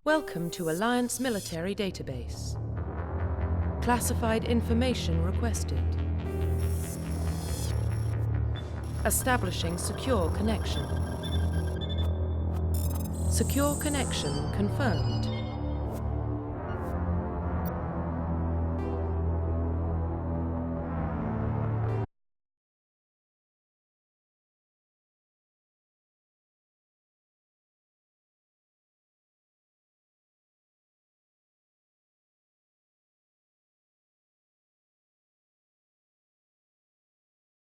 Welcome to Alliance Military Database. Classified information requested. Establishing secure connection. Secure connection confirmed.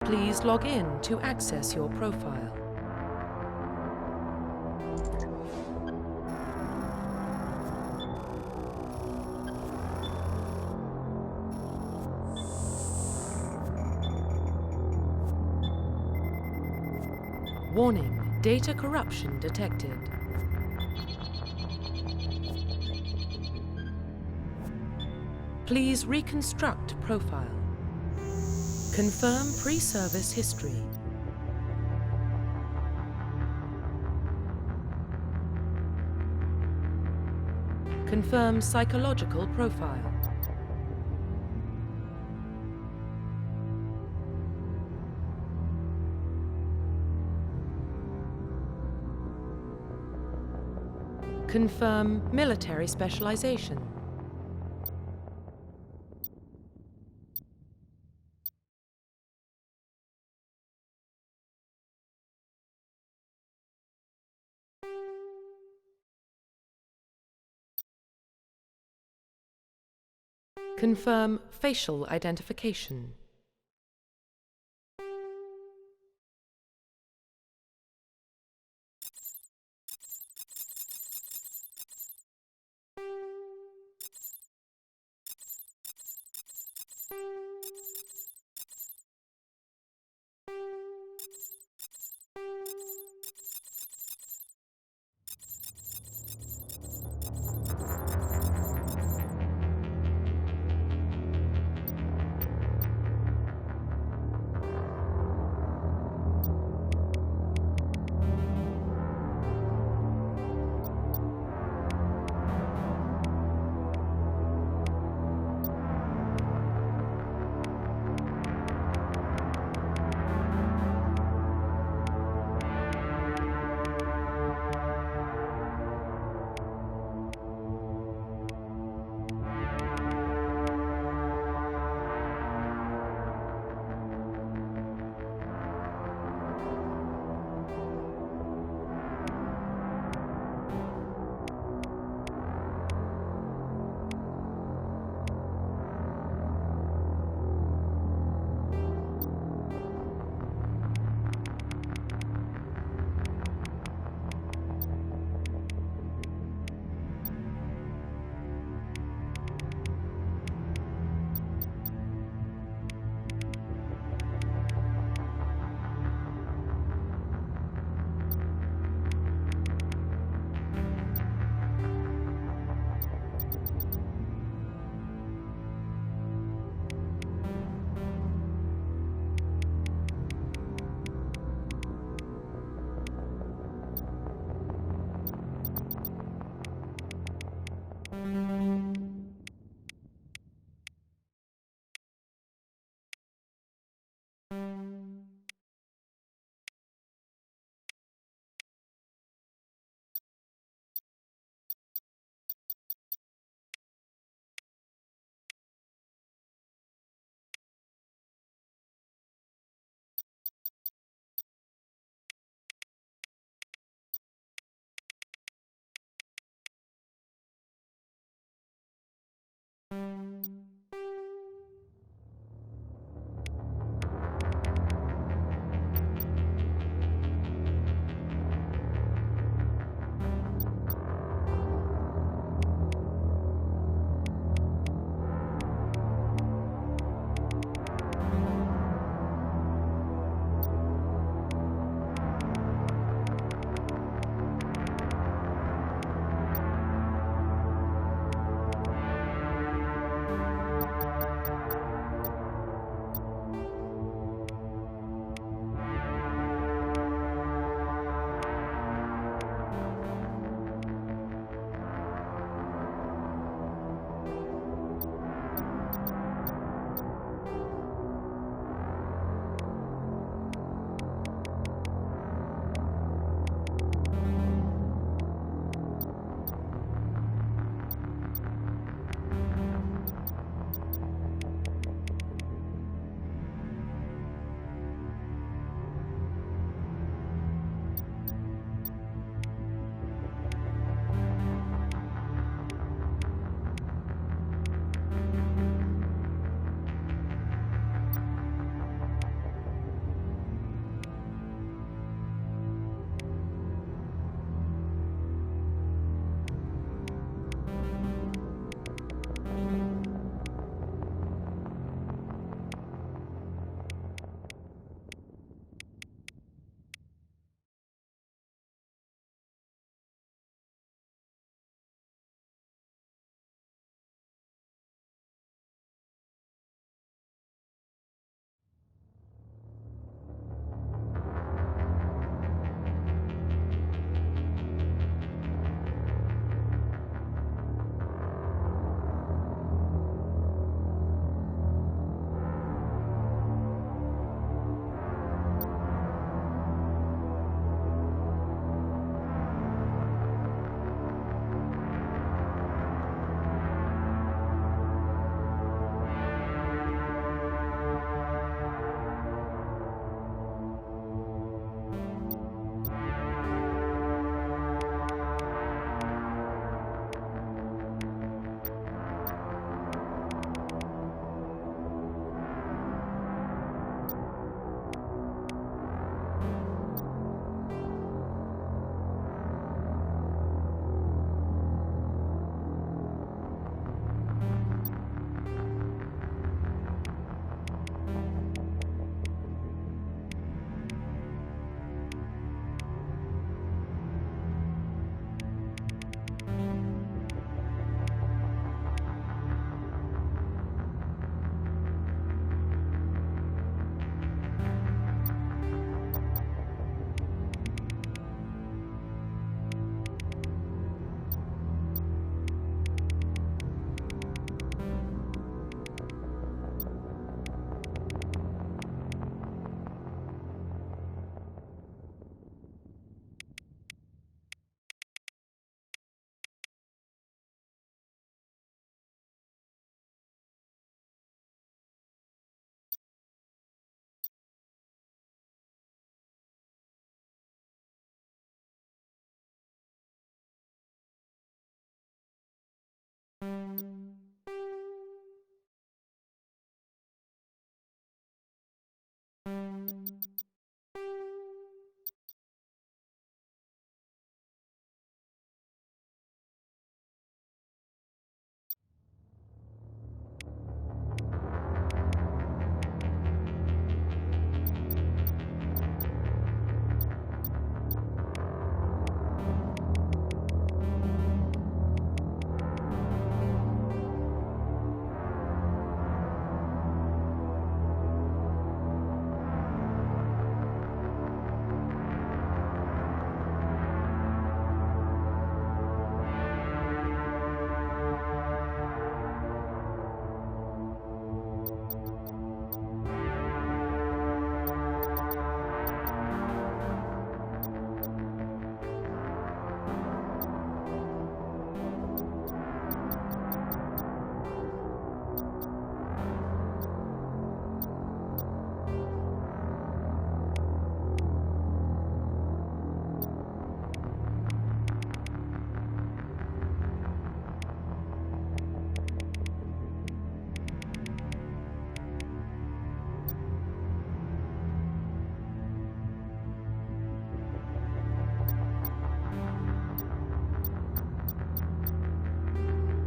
Please log in to access your profile. Warning, data corruption detected. Please reconstruct profile. Confirm pre-service history. Confirm psychological profile. Confirm military specialization. Confirm facial identification.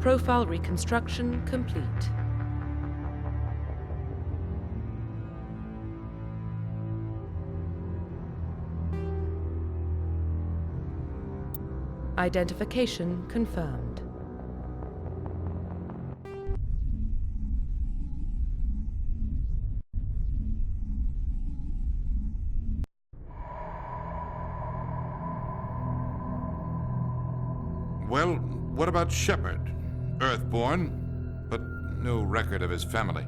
Profile reconstruction complete. Identification confirmed. Well, what about Shepard? Earthborn, but no record of his family.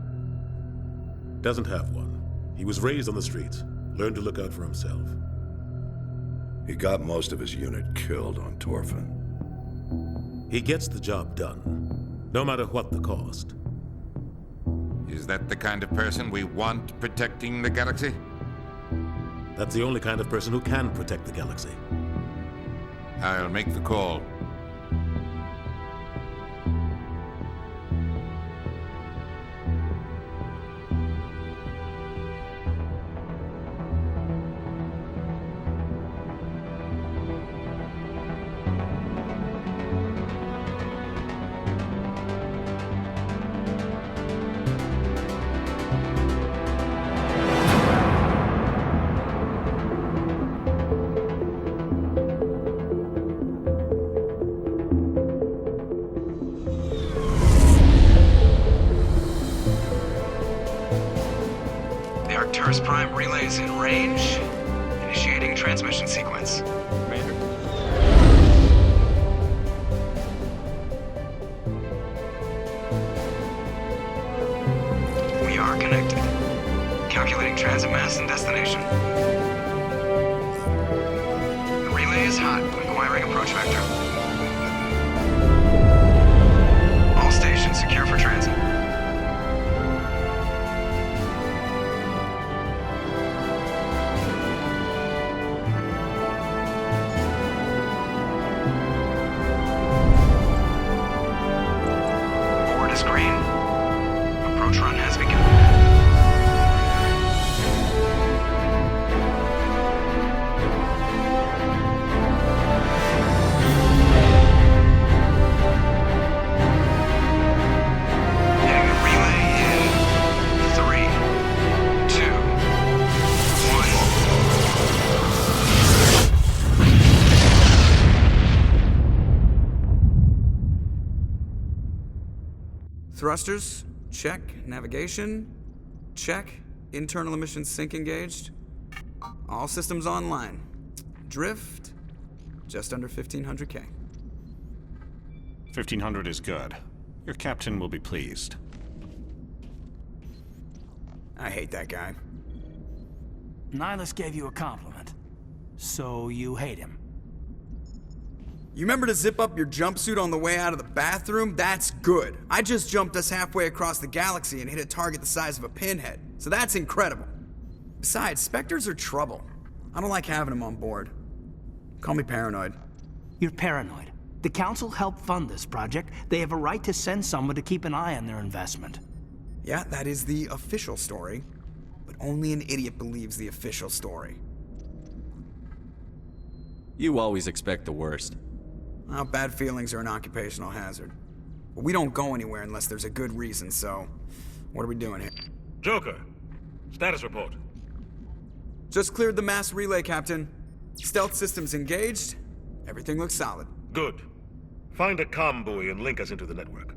Doesn't have one. He was raised on the streets. Learned to look out for himself. He got most of his unit killed on Torfin. He gets the job done, no matter what the cost. Is that the kind of person we want protecting the galaxy? That's the only kind of person who can protect the galaxy. I'll make the call. Arcturus Prime relays in range. Initiating transmission sequence. Commander. We are connected. Calculating transit mass and destination. The relay is hot. Acquiring approach vector. All stations secure for transit. Green. Approach run has begun. Hitting the relay in 3, 2, 1. Thrusters, check. Navigation, check. Internal emissions sync engaged. All systems online. Drift, just under 1,500K. 1,500 is good. Your captain will be pleased. I hate that guy. Nihilus gave you a compliment. So you hate him. You remember to zip up your jumpsuit on the way out of the bathroom? That's good. I just jumped us halfway across the galaxy and hit a target the size of a pinhead. So that's incredible. Besides, Spectres are trouble. I don't like having them on board. Call me paranoid. You're paranoid. The Council helped fund this project. They have a right to send someone to keep an eye on their investment. Yeah, that is the official story. But only an idiot believes the official story. You always expect the worst. Well, bad feelings are an occupational hazard. But we don't go anywhere unless there's a good reason, so... What are we doing here? Joker, status report. Just cleared the mass relay, Captain. Stealth systems engaged. Everything looks solid. Good. Find a comm buoy and link us into the network.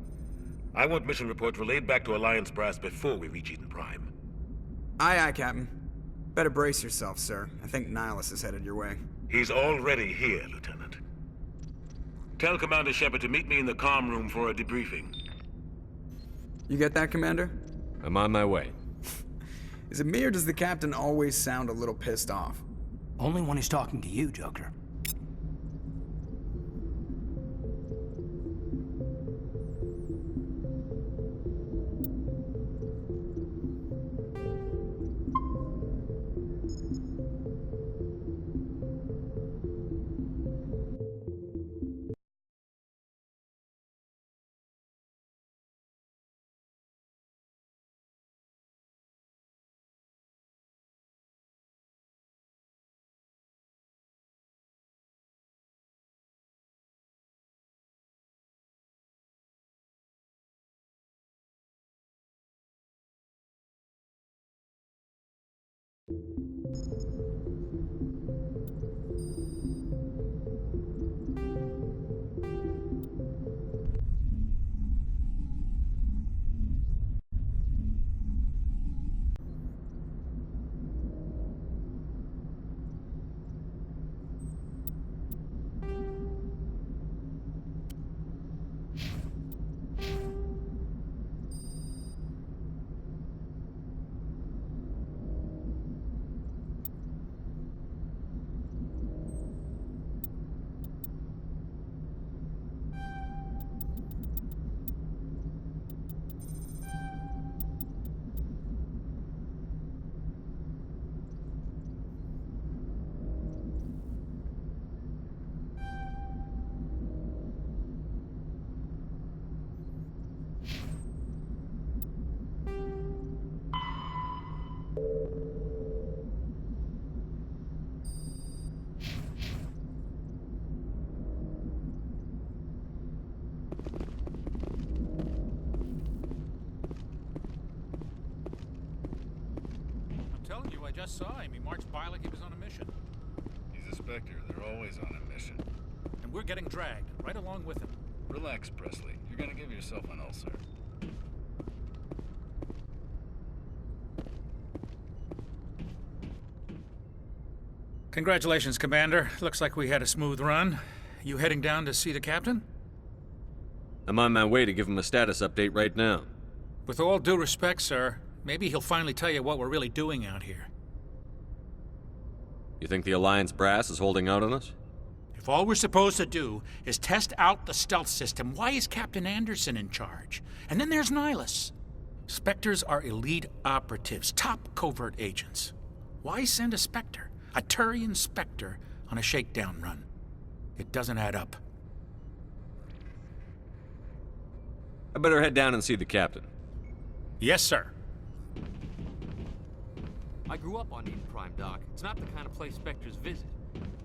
I want mission reports relayed back to Alliance Brass before we reach Eden Prime. Aye, aye, Captain. Better brace yourself, sir. I think Nihilus is headed your way. He's already here, Lieutenant. Tell Commander Shepard to meet me in the comm room for a debriefing. You get that, Commander? I'm on my way. Is it me or does the Captain always sound a little pissed off? Only when he's talking to you, Joker. Telling you, I just saw him. He marched by like he was on a mission. He's a Spectre. They're always on a mission. And we're getting dragged, right along with him. Relax, Presley. You're gonna give yourself an ulcer. Congratulations, Commander. Looks like we had a smooth run. You heading down to see the captain? I'm on my way to give him a status update right now. With all due respect, sir, maybe he'll finally tell you what we're really doing out here. You think the Alliance brass is holding out on us? If all we're supposed to do is test out the stealth system, why is Captain Anderson in charge? And then there's Nihilus. Spectres are elite operatives, top covert agents. Why send a Spectre, a Turian Spectre, on a shakedown run? It doesn't add up. I better head down and see the captain. Yes, sir. I grew up on Eden Prime, Doc. It's not the kind of place Spectres visit.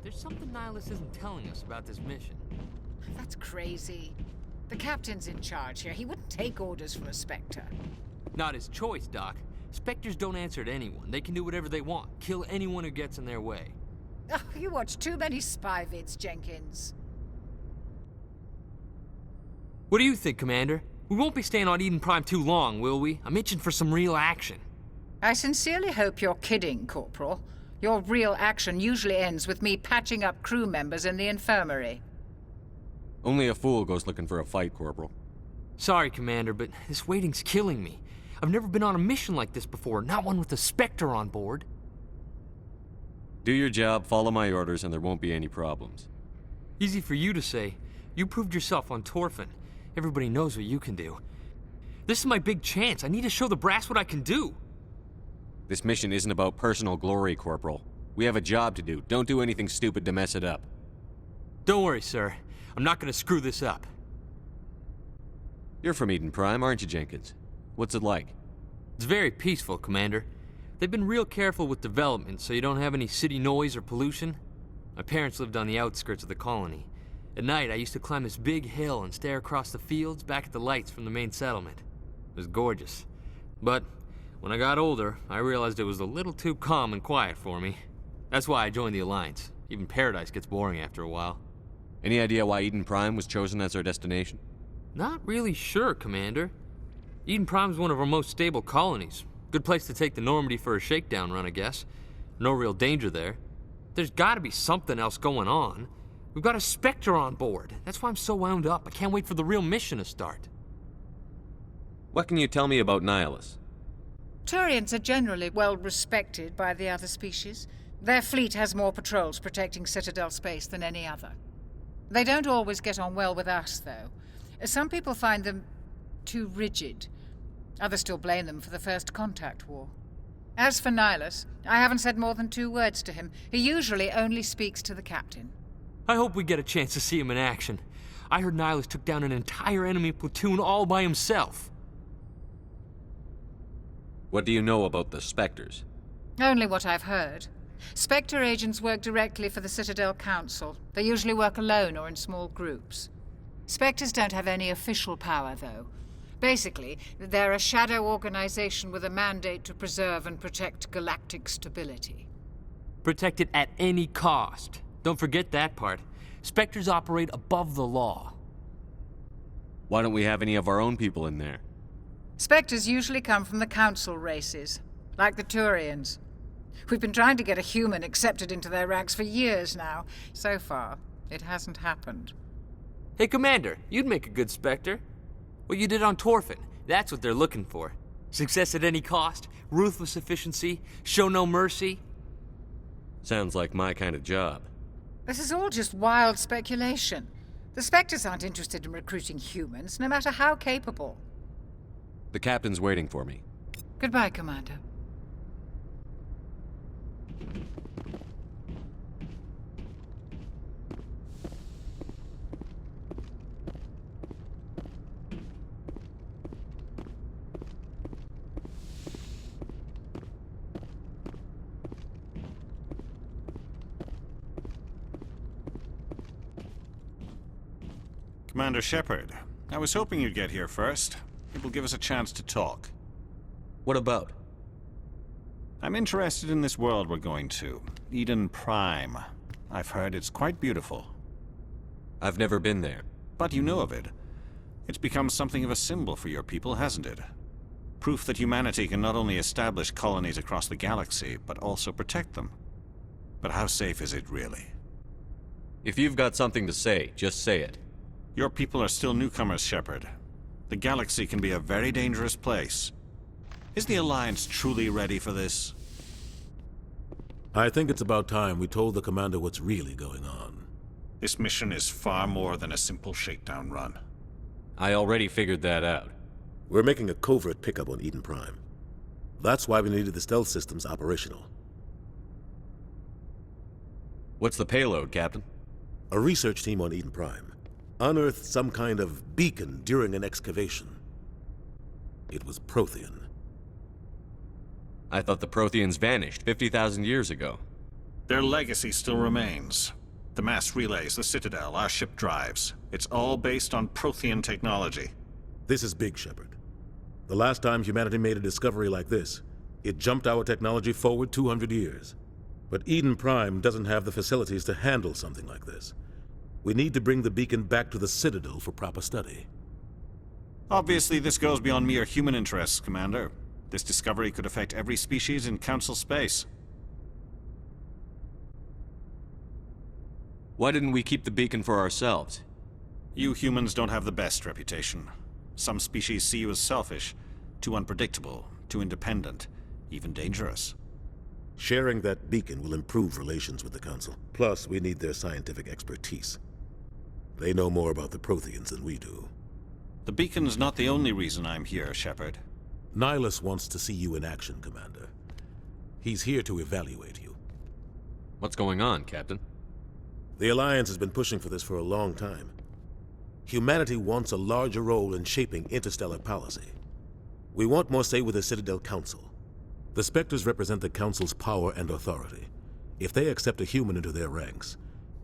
There's something Nihilus isn't telling us about this mission. That's crazy. The captain's in charge here. He wouldn't take orders from a Spectre. Not his choice, Doc. Spectres don't answer to anyone. They can do whatever they want. Kill anyone who gets in their way. Oh, you watch too many spy vids, Jenkins. What do you think, Commander? We won't be staying on Eden Prime too long, will we? I'm itching for some real action. I sincerely hope you're kidding, Corporal. Your real action usually ends with me patching up crew members in the infirmary. Only a fool goes looking for a fight, Corporal. Sorry, Commander, but this waiting's killing me. I've never been on a mission like this before, not one with a Spectre on board. Do your job, follow my orders, and there won't be any problems. Easy for you to say. You proved yourself on Torfin. Everybody knows what you can do. This is my big chance. I need to show the brass what I can do. This mission isn't about personal glory, Corporal. We have a job to do. Don't do anything stupid to mess it up. Don't worry, sir. I'm not gonna screw this up. You're from Eden Prime, aren't you, Jenkins? What's it like? It's very peaceful, Commander. They've been real careful with development, so you don't have any city noise or pollution. My parents lived on the outskirts of the colony. At night, I used to climb this big hill and stare across the fields back at the lights from the main settlement. It was gorgeous. But when I got older, I realized it was a little too calm and quiet for me. That's why I joined the Alliance. Even Paradise gets boring after a while. Any idea why Eden Prime was chosen as our destination? Not really sure, Commander. Eden Prime's one of our most stable colonies. Good place to take the Normandy for a shakedown run, I guess. No real danger there. There's gotta be something else going on. We've got a Spectre on board. That's why I'm so wound up. I can't wait for the real mission to start. What can you tell me about Nihilus? Turians are generally well respected by the other species. Their fleet has more patrols protecting Citadel space than any other. They don't always get on well with us, though. Some people find them too rigid. Others still blame them for the First Contact War. As for Nihilus, I haven't said more than 2 words to him. He usually only speaks to the captain. I hope we get a chance to see him in action. I heard Nihilus took down an entire enemy platoon all by himself. What do you know about the Spectres? Only what I've heard. Spectre agents work directly for the Citadel Council. They usually work alone or in small groups. Spectres don't have any official power, though. Basically, they're a shadow organization with a mandate to preserve and protect galactic stability. Protected at any cost. Don't forget that part. Spectres operate above the law. Why don't we have any of our own people in there? Spectres usually come from the council races, like the Turians. We've been trying to get a human accepted into their ranks for years now. So far, it hasn't happened. Hey, Commander, you'd make a good Spectre. What you did on Torfin, that's what they're looking for. Success at any cost, ruthless efficiency, show no mercy. Sounds like my kind of job. This is all just wild speculation. The Spectres aren't interested in recruiting humans, no matter how capable. The captain's waiting for me. Goodbye, Commander. Commander Shepard, I was hoping you'd get here first. It will give us a chance to talk. What about? I'm interested in this world we're going to, Eden Prime. I've heard it's quite beautiful. I've never been there. But you know of it. It's become something of a symbol for your people, hasn't it? Proof that humanity can not only establish colonies across the galaxy, but also protect them. But how safe is it really? If you've got something to say, just say it. Your people are still newcomers, Shepard. The galaxy can be a very dangerous place. Is the Alliance truly ready for this? I think it's about time we told the Commander what's really going on. This mission is far more than a simple shakedown run. I already figured that out. We're making a covert pickup on Eden Prime. That's why we needed the stealth systems operational. What's the payload, Captain? A research team on Eden Prime unearthed some kind of beacon during an excavation. It was Prothean. I thought the Protheans vanished 50,000 years ago. Their legacy still remains. The mass relays, the Citadel, our ship drives. It's all based on Prothean technology. This is big, Shepard. The last time humanity made a discovery like this, it jumped our technology forward 200 years. But Eden Prime doesn't have the facilities to handle something like this. We need to bring the beacon back to the Citadel for proper study. Obviously, this goes beyond mere human interests, Commander. This discovery could affect every species in Council space. Why didn't we keep the beacon for ourselves? You humans don't have the best reputation. Some species see you as selfish, too unpredictable, too independent, even dangerous. Sharing that beacon will improve relations with the Council. Plus, we need their scientific expertise. They know more about the Protheans than we do. The beacon's not the only reason I'm here, Shepard. Nihilus wants to see you in action, Commander. He's here to evaluate you. What's going on, Captain? The Alliance has been pushing for this for a long time. Humanity wants a larger role in shaping interstellar policy. We want more say with the Citadel Council. The Spectres represent the Council's power and authority. If they accept a human into their ranks,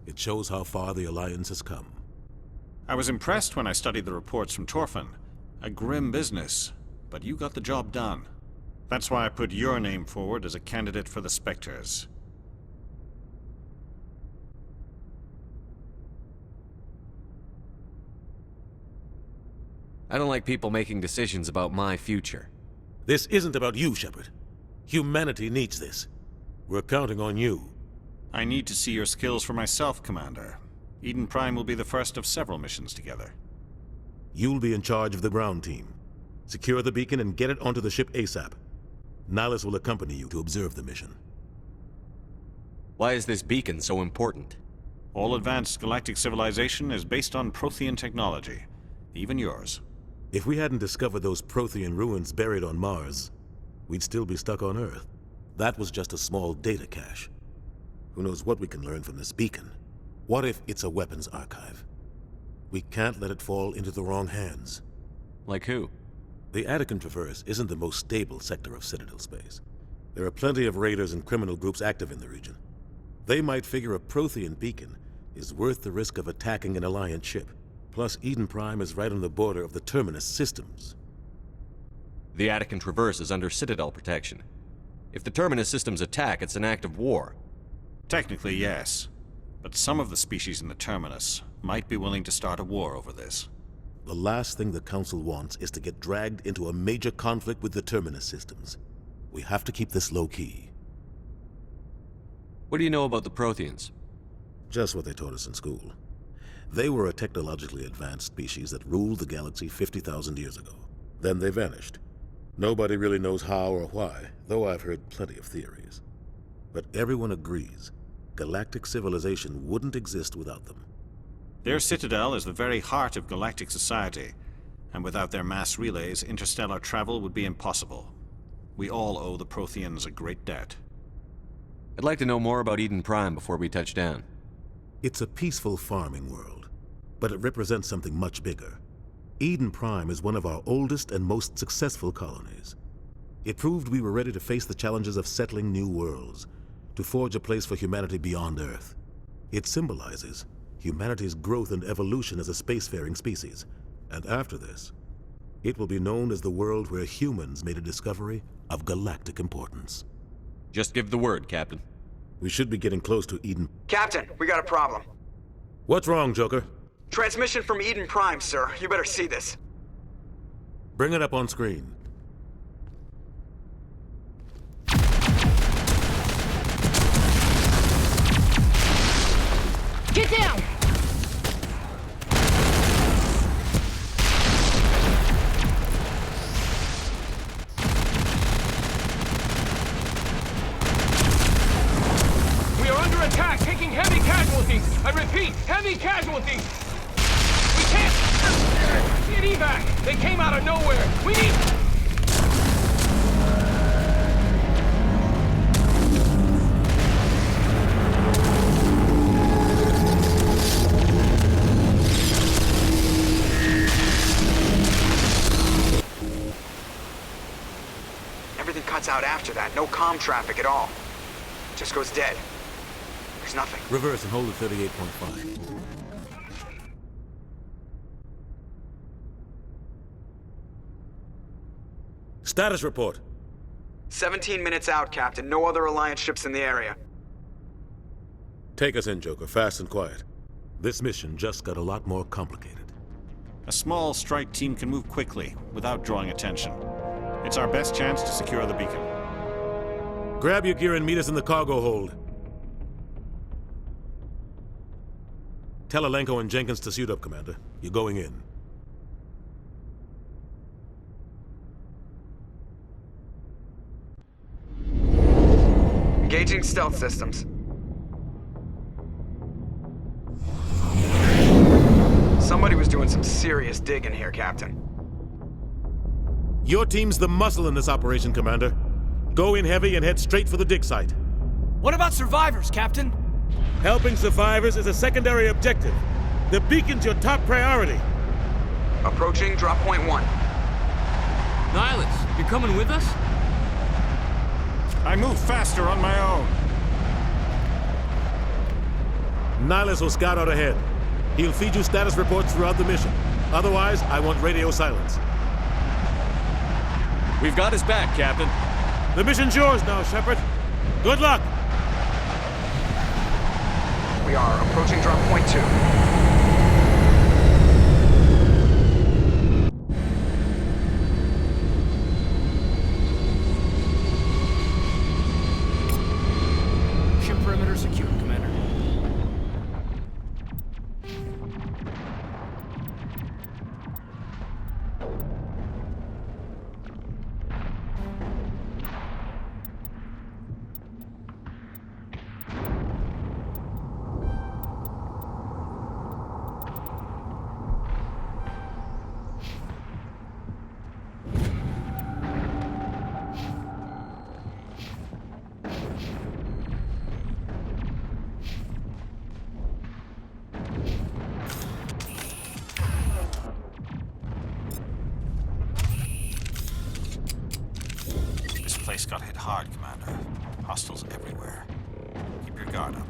it shows how far the Alliance has come. I was impressed when I studied the reports from Torfin. A grim business, but you got the job done. That's why I put your name forward as a candidate for the Spectres. I don't like people making decisions about my future. This isn't about you, Shepard. Humanity needs this. We're counting on you. I need to see your skills for myself, Commander. Eden Prime will be the first of several missions together. You'll be in charge of the ground team. Secure the beacon and get it onto the ship ASAP. Nihilus will accompany you to observe the mission. Why is this beacon so important? All advanced galactic civilization is based on Prothean technology. Even yours. If we hadn't discovered those Prothean ruins buried on Mars, we'd still be stuck on Earth. That was just a small data cache. Who knows what we can learn from this beacon? What if it's a weapons archive? We can't let it fall into the wrong hands. Like who? The Attican Traverse isn't the most stable sector of Citadel space. There are plenty of raiders and criminal groups active in the region. They might figure a Prothean beacon is worth the risk of attacking an Alliance ship. Plus, Eden Prime is right on the border of the Terminus systems. The Attican Traverse is under Citadel protection. If the Terminus systems attack, it's an act of war. Technically, yes. But some of the species in the Terminus might be willing to start a war over this. The last thing the Council wants is to get dragged into a major conflict with the Terminus systems. We have to keep this low-key. What do you know about the Protheans? Just what they taught us in school. They were a technologically advanced species that ruled the galaxy 50,000 years ago. Then they vanished. Nobody really knows how or why, though I've heard plenty of theories. But everyone agrees, galactic civilization wouldn't exist without them. Their citadel is the very heart of galactic society, and without their mass relays, interstellar travel would be impossible. We all owe the Protheans a great debt. I'd like to know more about Eden Prime before we touch down. It's a peaceful farming world, but it represents something much bigger. Eden Prime is one of our oldest and most successful colonies. It proved we were ready to face the challenges of settling new worlds, to forge a place for humanity beyond Earth. It symbolizes humanity's growth and evolution as a spacefaring species. And after this, it will be known as the world where humans made a discovery of galactic importance. Just give the word, Captain. We should be getting close to Eden. Captain, we got a problem. What's wrong, Joker? Transmission from Eden Prime, sir. You better see this. Bring it up on screen. Get down! We are under attack, taking heavy casualties. I repeat, heavy casualties. We can't get evac. They came out of nowhere. We need... Everything cuts out after that. No comm traffic at all. Just goes dead. There's nothing. Reverse and hold at 38.5. Status report. 17 minutes out, Captain. No other Alliance ships in the area. Take us in, Joker, fast and quiet. This mission just got a lot more complicated. A small strike team can move quickly, without drawing attention. It's our best chance to secure the beacon. Grab your gear and meet us in the cargo hold. Tell Alenko and Jenkins to suit up, Commander. You're going in. Engaging stealth systems. Somebody was doing some serious digging here, Captain. Your team's the muscle in this operation, Commander. Go in heavy and head straight for the dig site. What about survivors, Captain? Helping survivors is a secondary objective. The beacon's your top priority. Approaching drop point 1. Nihilus, you're coming with us? I move faster on my own. Nihilus will scout out ahead. He'll feed you status reports throughout the mission. Otherwise, I want radio silence. We've got his back, Captain. The mission's yours now, Shepard. Good luck! We are approaching drop point 2. Ship perimeter secure, Commander. This place got hit hard, Commander. Hostiles everywhere. Keep your guard up.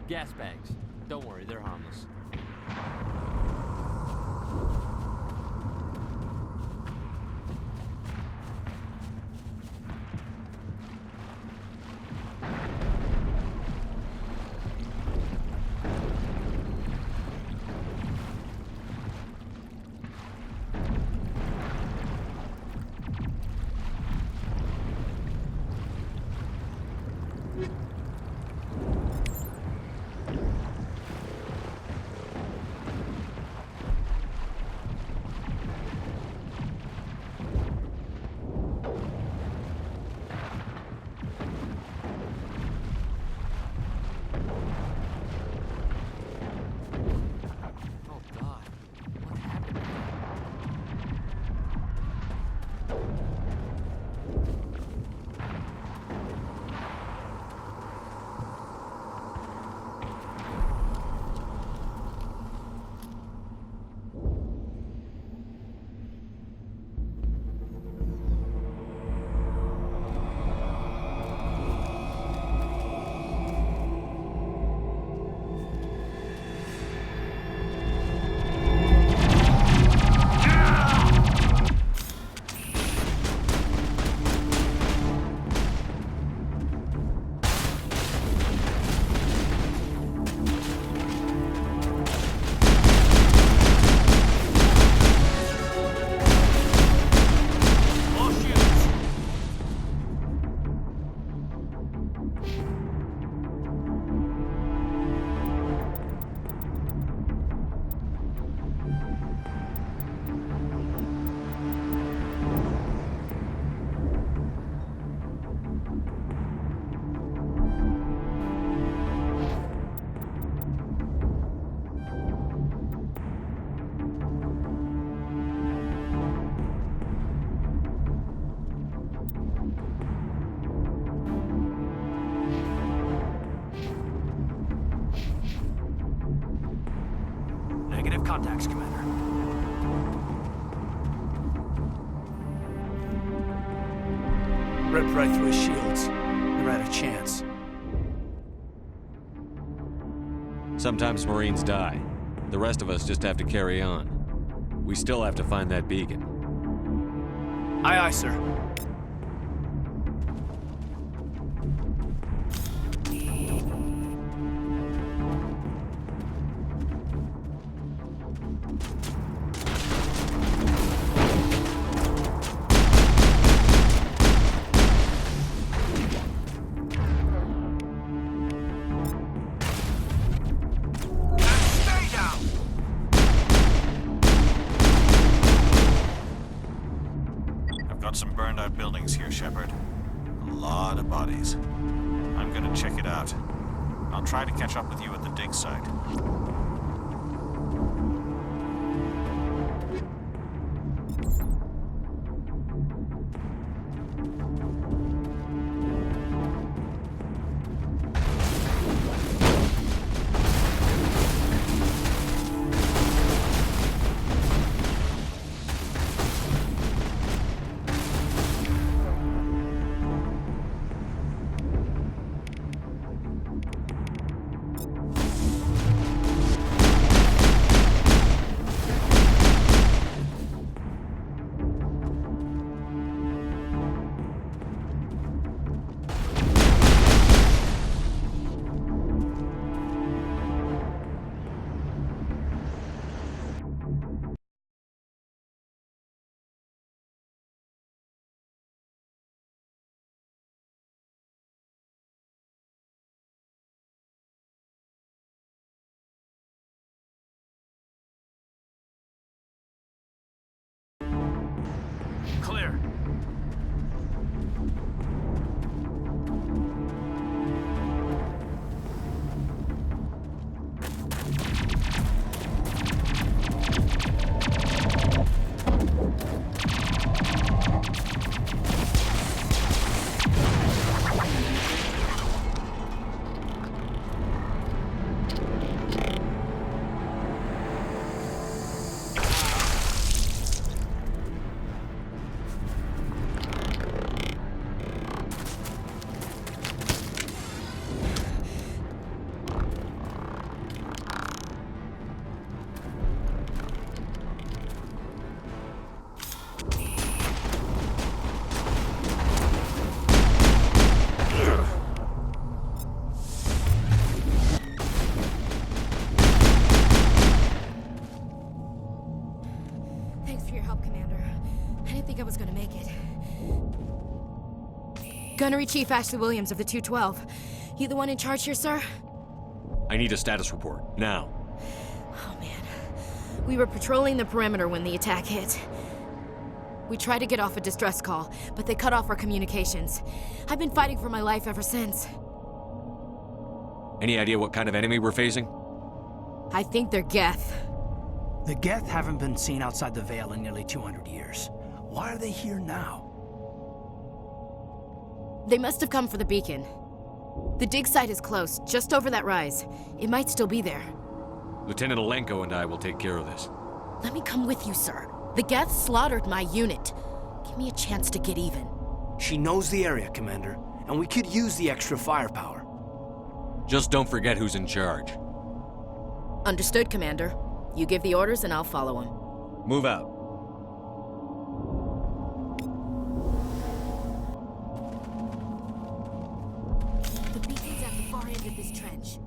Gas bags. Don't worry, they're harmless. Negative contacts, Commander. Ripped right through his shields. Never had a chance. Sometimes Marines die. The rest of us just have to carry on. We still have to find that beacon. Aye, aye, sir. Got some burned out buildings here, Shepard. A lot of bodies. I'm gonna check it out. I'll try to catch up with you at the dig site. Gunnery Chief Ashley Williams of the 212. You the one in charge here, sir? I need a status report, now. Oh, man. We were patrolling the perimeter when the attack hit. We tried to get off a distress call, but they cut off our communications. I've been fighting for my life ever since. Any idea what kind of enemy we're facing? I think they're Geth. The Geth haven't been seen outside the Veil in nearly 200 years. Why are they here now? They must have come for the beacon. The dig site is close, just over that rise. It might still be there. Lieutenant Alenko and I will take care of this. Let me come with you, sir. The Geth slaughtered my unit. Give me a chance to get even. She knows the area, Commander, and we could use the extra firepower. Just don't forget who's in charge. Understood, Commander. You give the orders and I'll follow them. Move out. The beacon's at the far end of this trench.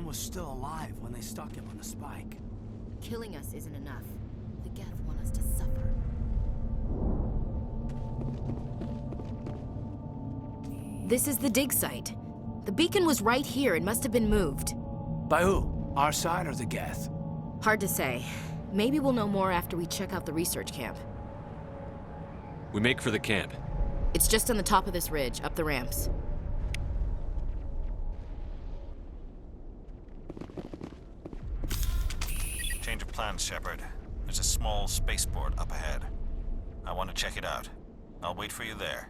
Was still alive when they stuck him on the spike. Killing us isn't enough. The Geth want us to suffer. This is the dig site. The beacon was right here. It must have been moved. By who? Our side or the Geth? Hard to say. Maybe we'll know more after we check out the research camp. We make for the camp. It's just on the top of this ridge, up the ramps. Change of plans, Shepard. There's a small spaceport up ahead. I want to check it out. I'll wait for you there.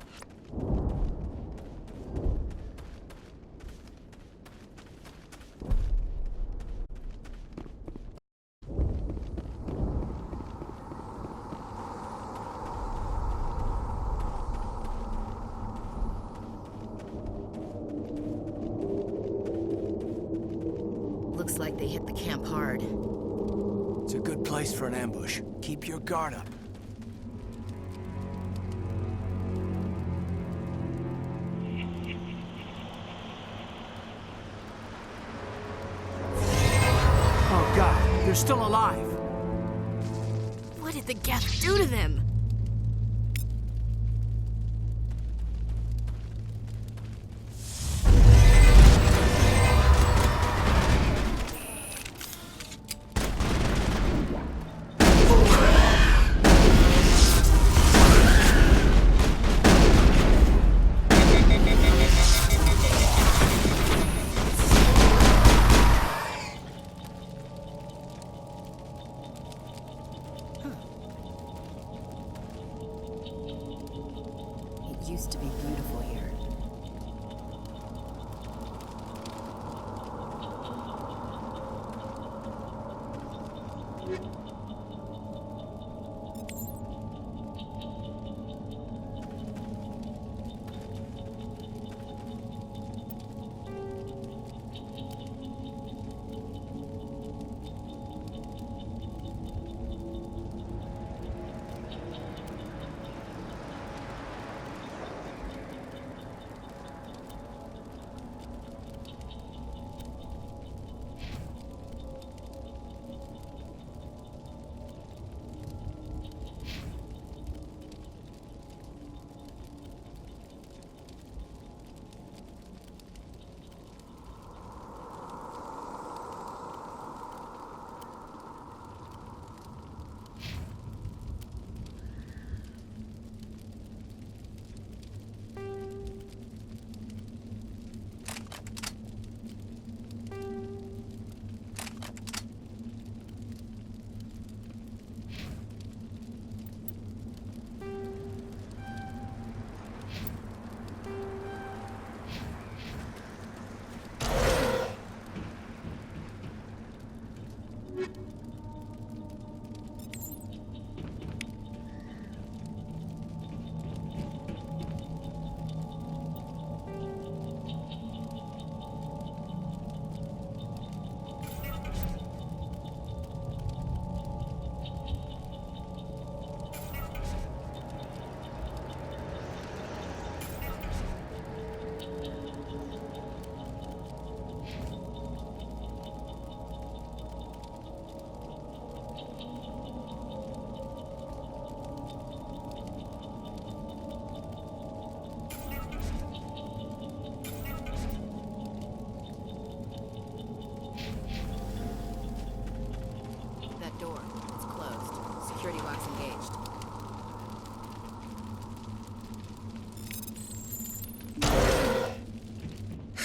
Looks like they hit the camp hard. It's a good place for an ambush. Keep your guard up. Oh God, they're still alive. What did the Geth do to them?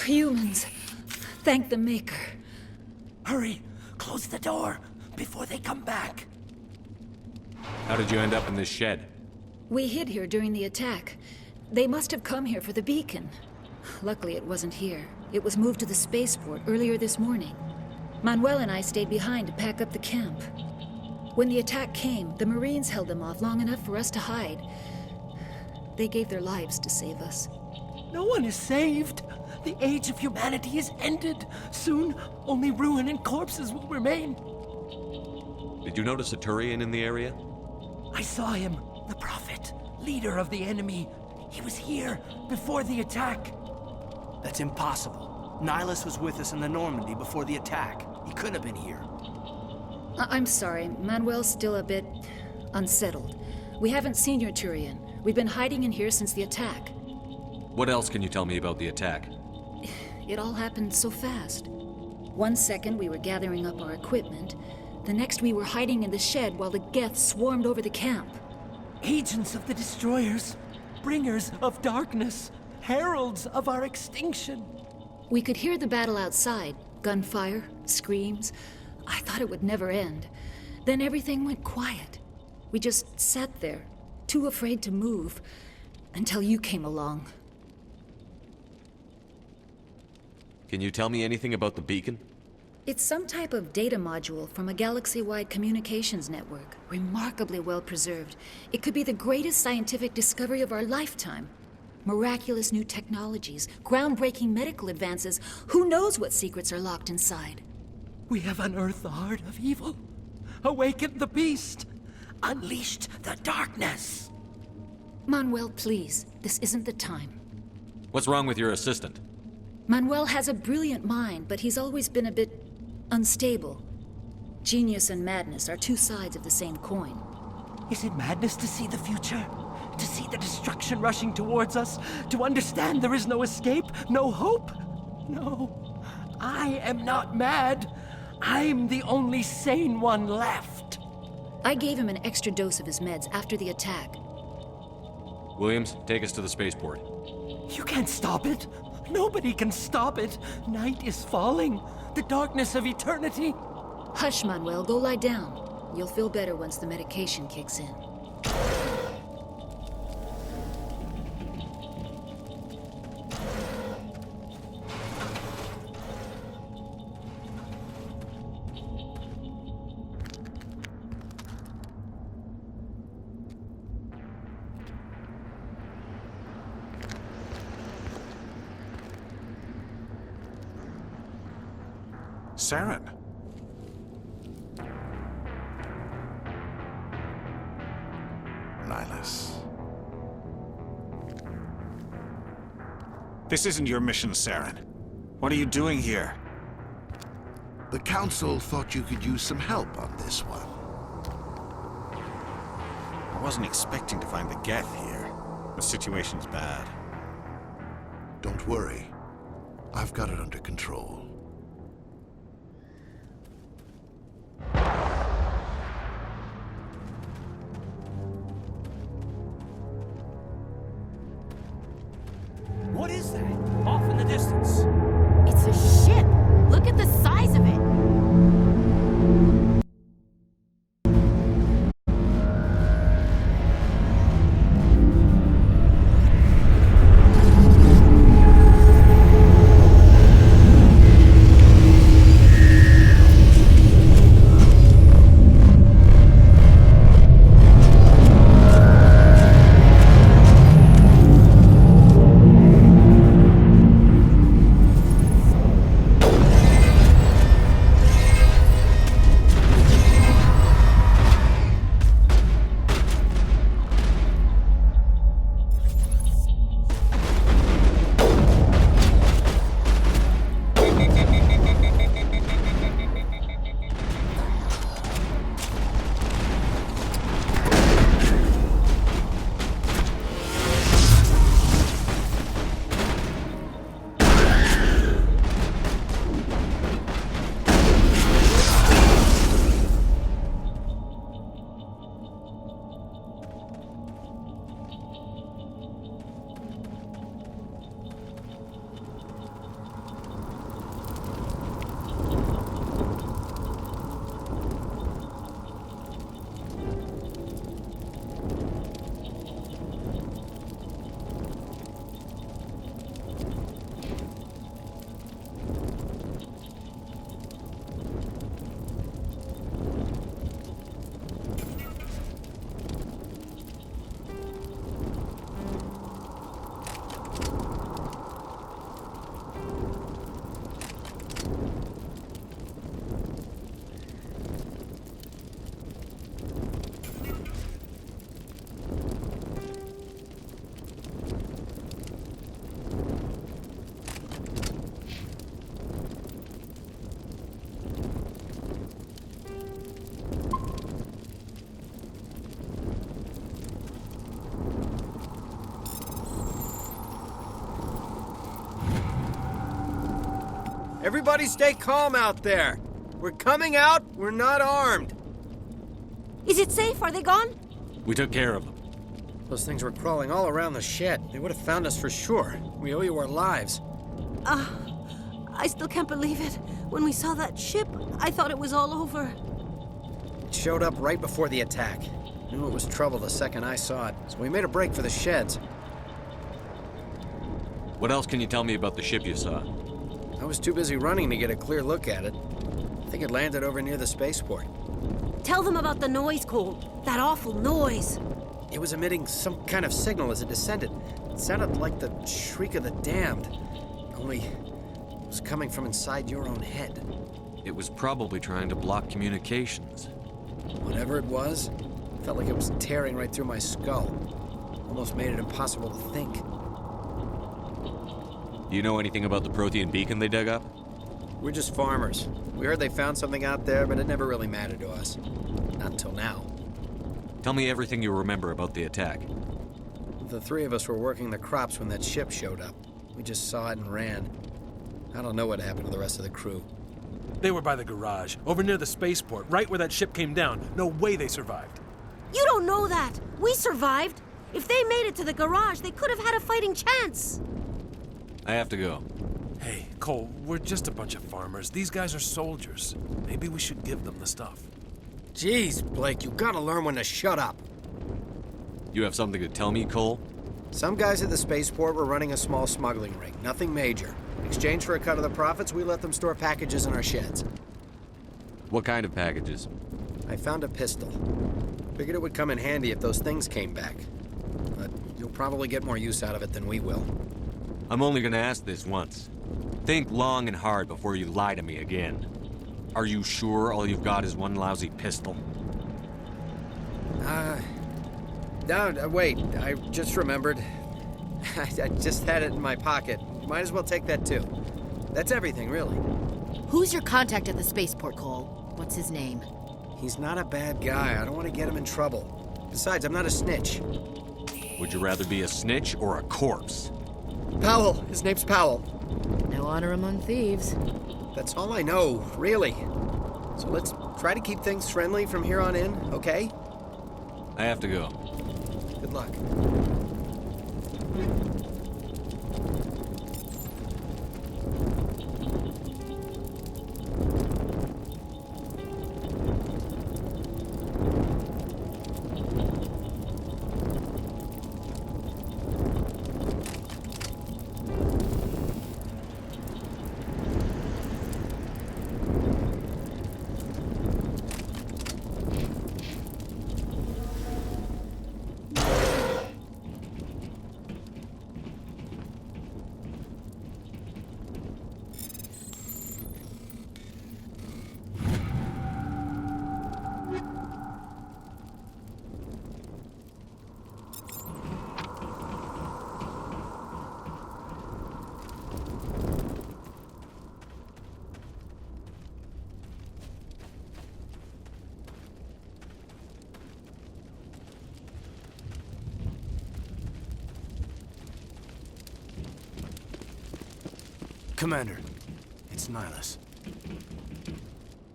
Humans. Thank the Maker. Hurry! Close the door before they come back. How did you end up in this shed? We hid here during the attack. They must have come here for the beacon. Luckily, it wasn't here. It was moved to the spaceport earlier this morning. Manuel and I stayed behind to pack up the camp. When the attack came, the Marines held them off long enough for us to hide. They gave their lives to save us. No one is saved. The age of humanity is ended. Soon, only ruin and corpses will remain. Did you notice a Turian in the area? I saw him, the Prophet, leader of the enemy. He was here before the attack. That's impossible. Nihilus was with us in the Normandy before the attack. He couldn't have been here. I'm sorry. Manuel's still a bit unsettled. We haven't seen your Turian. We've been hiding in here since the attack. What else can you tell me about the attack? It all happened so fast. 1 second we were gathering up our equipment. The next we were hiding in the shed while the Geth swarmed over the camp. Agents of the Destroyers, bringers of darkness, heralds of our extinction. We could hear the battle outside. Gunfire, screams. I thought it would never end. Then everything went quiet. We just sat there, too afraid to move, until you came along. Can you tell me anything about the beacon? It's some type of data module from a galaxy-wide communications network, remarkably well preserved. It could be the greatest scientific discovery of our lifetime. Miraculous new technologies, groundbreaking medical advances. Who knows what secrets are locked inside? We have unearthed the heart of evil, awakened the beast, unleashed the darkness. Manuel, please, this isn't the time. What's wrong with your assistant? Manuel has a brilliant mind, but he's always been a bit unstable. Genius and madness are two sides of the same coin. Is it madness to see the future? To see the destruction rushing towards us? To understand there is no escape? No hope? No. I am not mad. I'm the only sane one left. I gave him an extra dose of his meds after the attack. Williams, take us to the spaceport. You can't stop it. Nobody can stop it. Night is falling. The darkness of eternity. Hush, Manuel. Go lie down. You'll feel better once the medication kicks in. Saren. Nihilus. This isn't your mission, Saren. What are you doing here? The Council thought you could use some help on this one. I wasn't expecting to find the Geth here. The situation's bad. Don't worry. I've got it under control. What is that? Off in the distance. It's a ship. Look at the size of it. Everybody stay calm out there. We're coming out, we're not armed. Is it safe? Are they gone? We took care of them. Those things were crawling all around the shed. They would have found us for sure. We owe you our lives. I still can't believe it. When we saw that ship, I thought it was all over. It showed up right before the attack. Knew it was trouble the second I saw it, so we made a break for the sheds. What else can you tell me about the ship you saw? I was too busy running to get a clear look at it. I think it landed over near the spaceport. Tell them about the noise, Cole. That awful noise. It was emitting some kind of signal as it descended. It sounded like the shriek of the damned. Only it was coming from inside your own head. It was probably trying to block communications. Whatever it was, felt like it was tearing right through my skull. Almost made it impossible to think. Do you know anything about the Protean beacon they dug up? We're just farmers. We heard they found something out there, but it never really mattered to us. Not until now. Tell me everything you remember about the attack. The three of us were working the crops when that ship showed up. We just saw it and ran. I don't know what happened to the rest of the crew. They were by the garage, over near the spaceport, right where that ship came down. No way they survived. You don't know that. We survived. If they made it to the garage, they could have had a fighting chance. I have to go. Hey, Cole, we're just a bunch of farmers. These guys are soldiers. Maybe we should give them the stuff. Jeez, Blake, you gotta learn when to shut up. You have something to tell me, Cole? Some guys at the spaceport were running a small smuggling ring. Nothing major. In exchange for a cut of the profits, we let them store packages in our sheds. What kind of packages? I found a pistol. Figured it would come in handy if those things came back. But you'll probably get more use out of it than we will. I'm only gonna ask this once. Think long and hard before you lie to me again. Are you sure all you've got is one lousy pistol? No, wait. I just remembered. I just had it in my pocket. Might as well take that too. That's everything, really. Who's your contact at the spaceport, Cole? What's his name? He's not a bad guy. I don't want to get him in trouble. Besides, I'm not a snitch. Would you rather be a snitch or a corpse? Powell. His name's Powell. No honor among thieves. That's all I know, really. So let's try to keep things friendly from here on in, okay? I have to go. Good luck. Commander, it's Nihilus.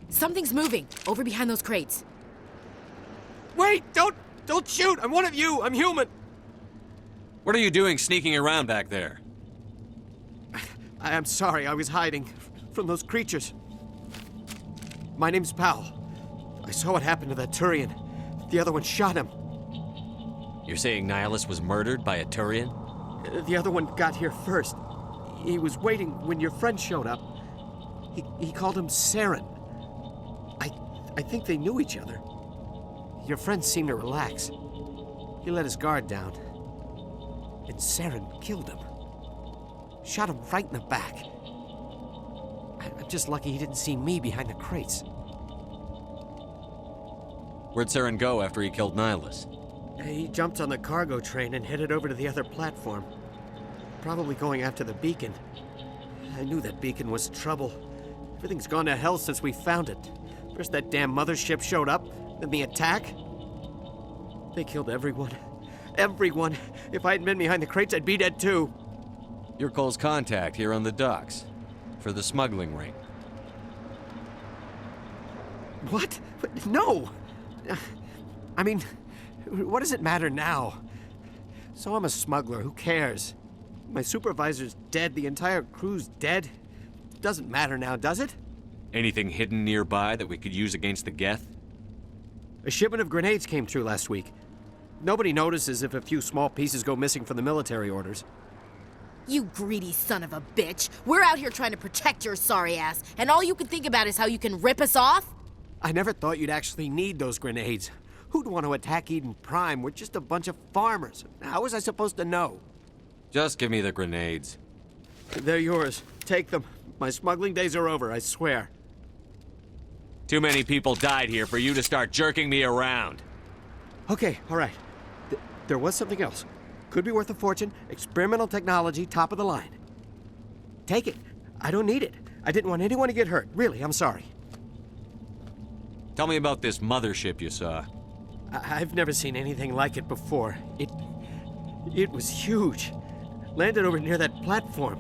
Something's moving, over behind those crates. Wait! Don't shoot! I'm one of you! I'm human! What are you doing sneaking around back there? I'm sorry, I was hiding from those creatures. My name's Powell. I saw what happened to that Turian. The other one shot him. You're saying Nihilus was murdered by a Turian? The other one got here first. He was waiting when your friend showed up. He called him Saren. I think they knew each other. Your friend seemed to relax. He let his guard down. And Saren killed him. Shot him right in the back. I'm just lucky he didn't see me behind the crates. Where'd Saren go after he killed Nihilus? He jumped on the cargo train and headed over to the other platform. Probably going after the beacon. I knew that beacon was trouble. Everything's gone to hell since we found it. First that damn mothership showed up, then the attack. They killed everyone. Everyone. If I hadn't been behind the crates, I'd be dead too. You're Cole's contact here on the docks. for the smuggling ring. What? No! I mean, what does it matter now? So I'm a smuggler, who cares? My supervisor's dead, the entire crew's dead. Doesn't matter now, does it? Anything hidden nearby that we could use against the Geth? A shipment of grenades came through last week. Nobody notices if a few small pieces go missing from the military orders. You greedy son of a bitch. We're out here trying to protect your sorry ass, and all you can think about is how you can rip us off? I never thought you'd actually need those grenades. Who'd want to attack Eden Prime? We're just a bunch of farmers. How was I supposed to know? Just give me the grenades. They're yours. Take them. My smuggling days are over, I swear. Too many people died here for you to start jerking me around. Okay, all right. There was something else. Could be worth a fortune. Experimental technology, top of the line. Take it. I don't need it. I didn't want anyone to get hurt. Really, I'm sorry. Tell me about this mothership you saw. I've never seen anything like it before. It was huge. Landed over near that platform.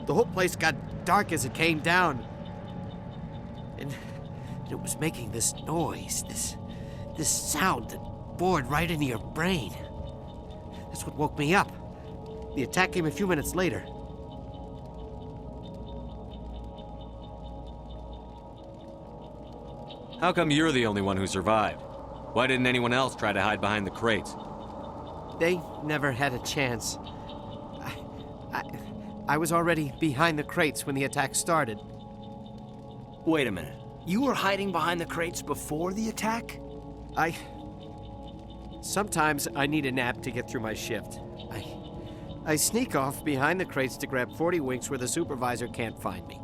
The whole place got dark as it came down. And it was making this noise, this sound that bored right into your brain. That's what woke me up. The attack came a few minutes later. How come you're the only one who survived? Why didn't anyone else try to hide behind the crates? They never had a chance. I was already behind the crates when the attack started. Wait a minute. You were hiding behind the crates before the attack? Sometimes I need a nap to get through my shift. I sneak off behind the crates to grab 40 winks where the supervisor can't find me.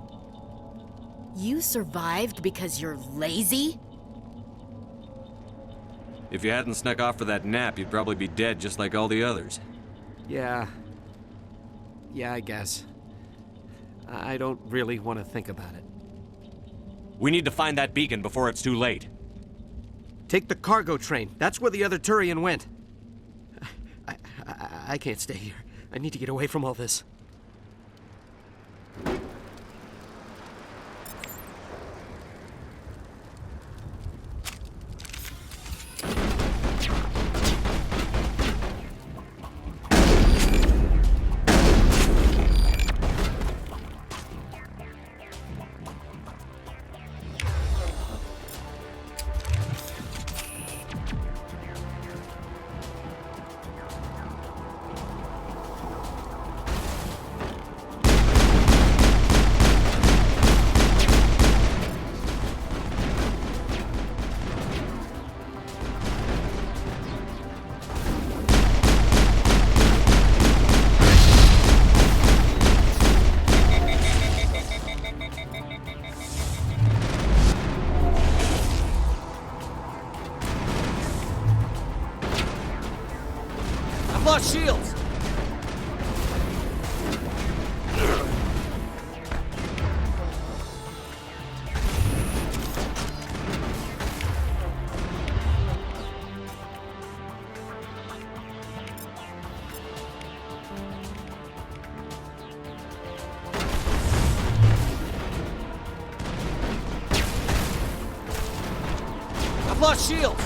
You survived because you're lazy? If you hadn't snuck off for that nap, you'd probably be dead just like all the others. Yeah, I guess. I don't really want to think about it. We need to find that beacon before it's too late. Take the cargo train. That's where the other Turian went. I can't stay here. I need to get away from all this. Lost shields! I've lost shields!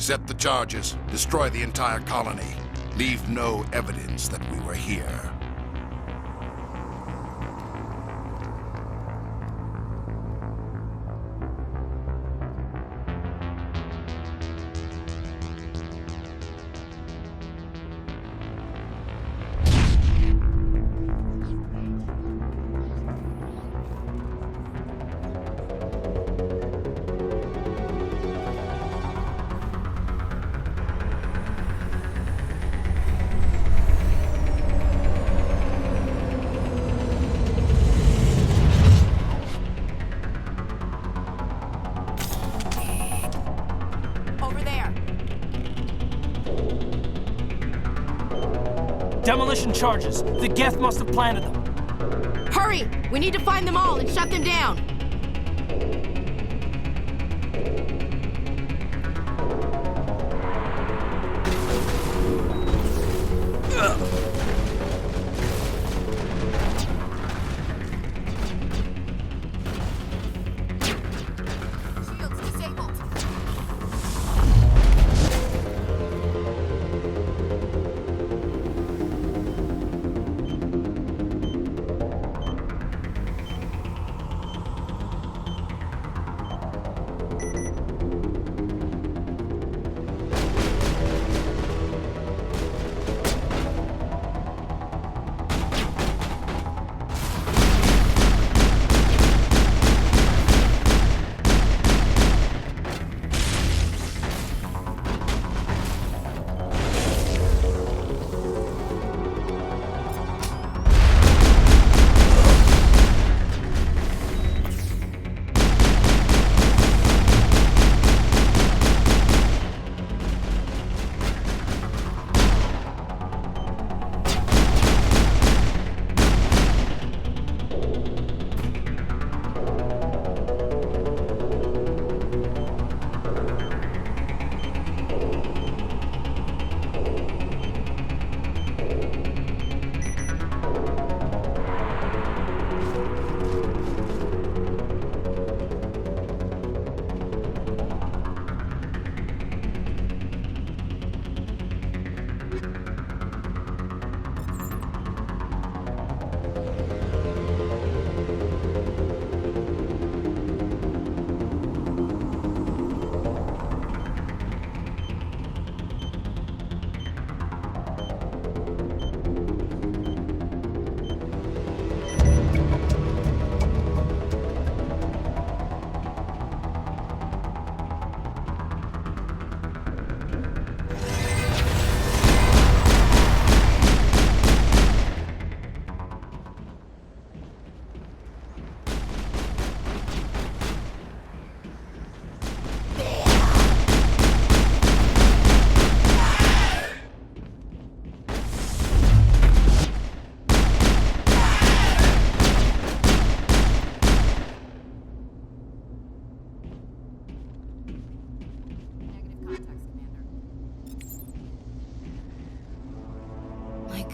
Set the charges. Destroy the entire colony. Leave no evidence that we were here. Demolition charges. The Geth must have planted them. Hurry! We need to find them all and shut them down.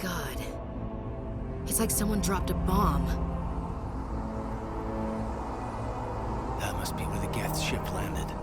God. It's like someone dropped a bomb. That must be where the Geth ship landed.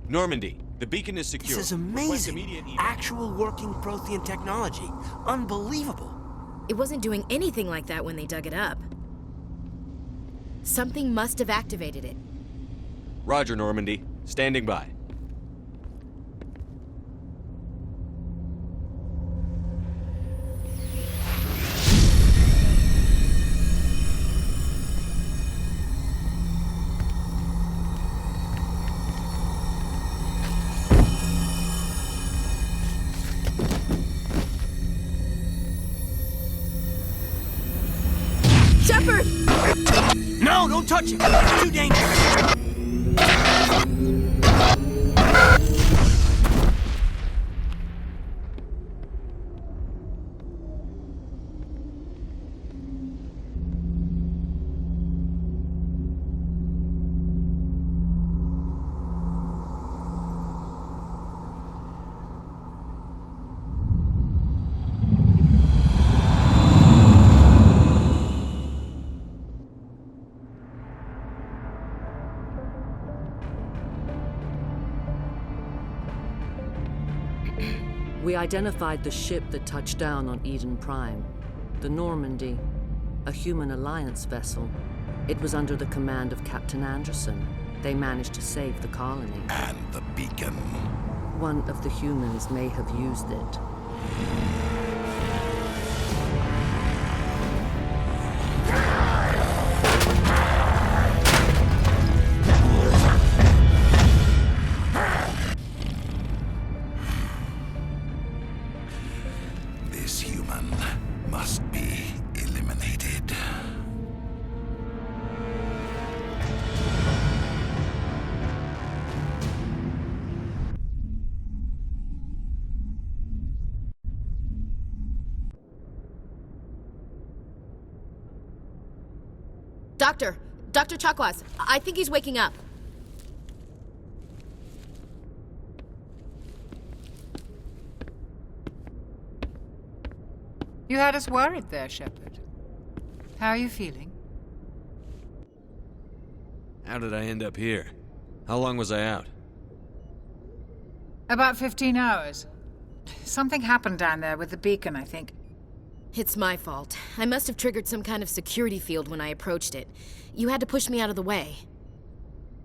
Normandy, the beacon is secure. This is Request amazing. immediate evac. Actual working Prothean technology. Unbelievable. It wasn't doing anything like that when they dug it up. Something must have activated it. Roger, Normandy. Standing by. Shepard! No, don't touch it! It's too dangerous! We identified the ship that touched down on Eden Prime. The Normandy, a human alliance vessel. It was under the command of Captain Anderson. They managed to save the colony. And the beacon. One of the humans may have used it. This human must be eliminated. Dr. Chakwas, I think he's waking up. You had us worried there, Shepard. How are you feeling? How did I end up here? How long was I out? About 15 hours. Something happened down there with the beacon, I think. It's my fault. I must have triggered some kind of security field when I approached it. You had to push me out of the way.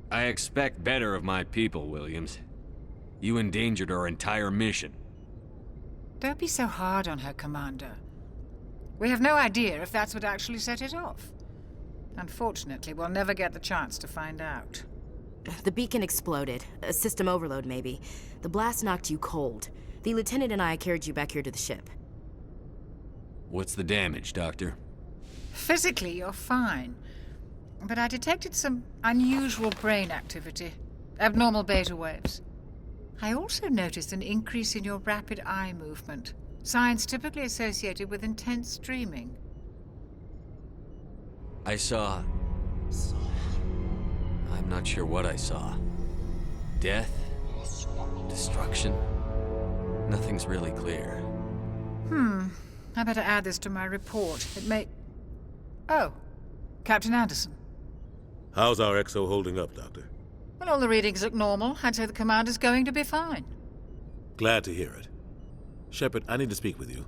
I expect better of my people, Williams. You endangered our entire mission. Don't be so hard on her, Commander. We have no idea if that's what actually set it off. Unfortunately, we'll never get the chance to find out. The beacon exploded. A system overload, maybe. The blast knocked you cold. The lieutenant and I carried you back here to the ship. What's the damage, Doctor? Physically, you're fine. But I detected some unusual brain activity. Abnormal beta waves. I also noticed an increase in your rapid eye movement. Signs typically associated with intense dreaming. I saw... I'm not sure what I saw. Death? Destruction? Nothing's really clear. I better add this to my report. It may... Oh, Captain Anderson. How's our XO holding up, Doctor? Well, all the readings look normal. I'd say the commander's going to be fine. Glad to hear it. Shepard, I need to speak with you.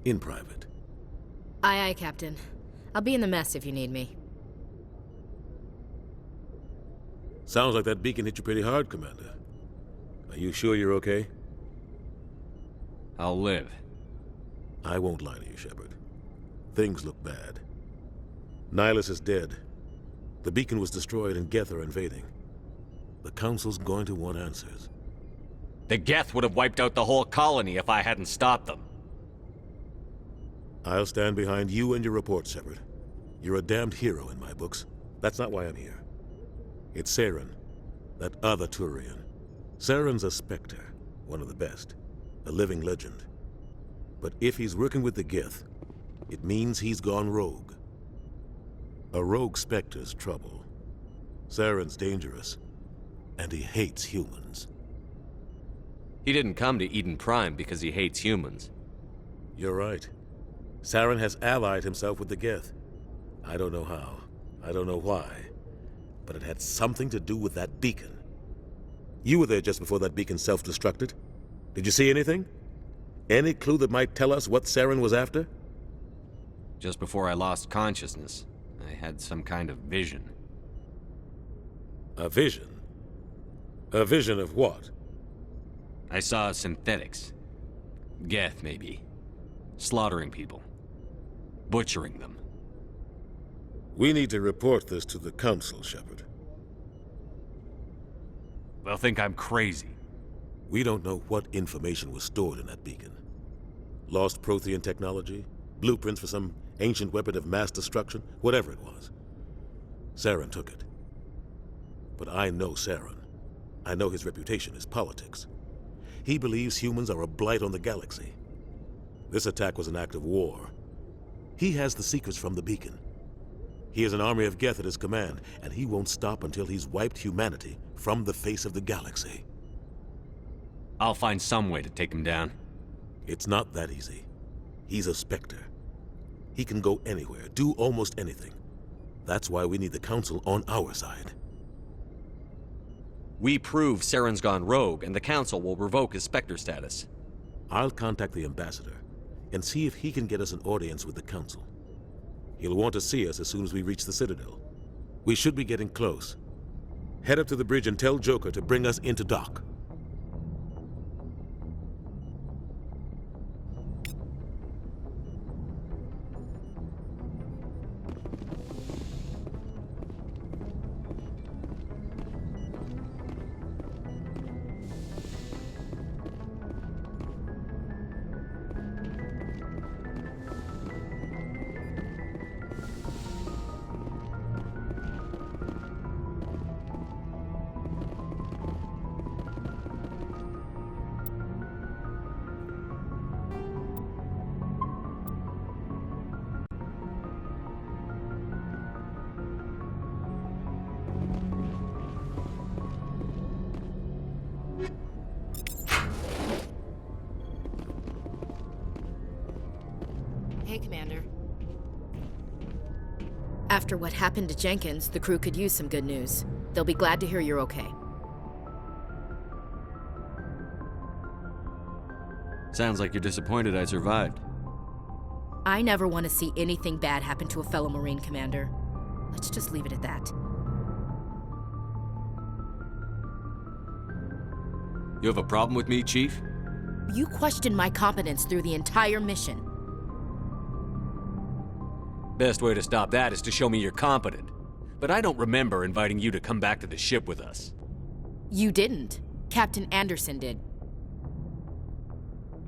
In private. Aye, Captain. I'll be in the mess if you need me. Sounds like that beacon hit you pretty hard, Commander. Are you sure you're okay? I'll live. I won't lie to you, Shepard. Things look bad. Nihilus is dead. The beacon was destroyed and Geth are invading. The Council's going to want answers. The Geth would have wiped out the whole colony if I hadn't stopped them. I'll stand behind you and your report, Shepard. You're a damned hero in my books. That's not why I'm here. It's Saren, that other Turian. Saren's a Spectre, one of the best, a living legend. But if he's working with the Geth, it means he's gone rogue. A rogue Spectre's trouble. Saren's dangerous, and he hates humans. He didn't come to Eden Prime because he hates humans. You're right. Saren has allied himself with the Geth. I don't know how. I don't know why. But it had something to do with that beacon. You were there just before that beacon self-destructed. Did you see anything? Any clue that might tell us what Saren was after? Just before I lost consciousness, I had some kind of vision. A vision? A vision of what? I saw synthetics. Geth, maybe. Slaughtering people. Butchering them. We need to report this to the Council, Shepard. They'll think I'm crazy. We don't know what information was stored in that beacon. Lost Prothean technology? Blueprints for some ancient weapon of mass destruction? Whatever it was. Saren took it. But I know Saren. I know his reputation is politics. He believes humans are a blight on the galaxy. This attack was an act of war. He has the secrets from the beacon. He has an army of Geth at his command, and he won't stop until he's wiped humanity from the face of the galaxy. I'll find some way to take him down. It's not that easy. He's a Spectre. He can go anywhere, do almost anything. That's why we need the Council on our side. We prove Saren's gone rogue, and the Council will revoke his Spectre status. I'll contact the Ambassador and see if he can get us an audience with the Council. He'll want to see us as soon as we reach the Citadel. We should be getting close. Head up to the bridge and tell Joker to bring us into dock. Hey, Commander. After what happened to Jenkins, the crew could use some good news. They'll be glad to hear you're okay. Sounds like you're disappointed I survived. I never want to see anything bad happen to a fellow Marine, Commander. Let's just leave it at that. You have a problem with me, Chief? You questioned my competence through the entire mission. Best way to stop that is to show me you're competent. But I don't remember inviting you to come back to the ship with us. You didn't. Captain Anderson did.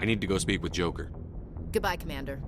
I need to go speak with Joker. Goodbye, Commander.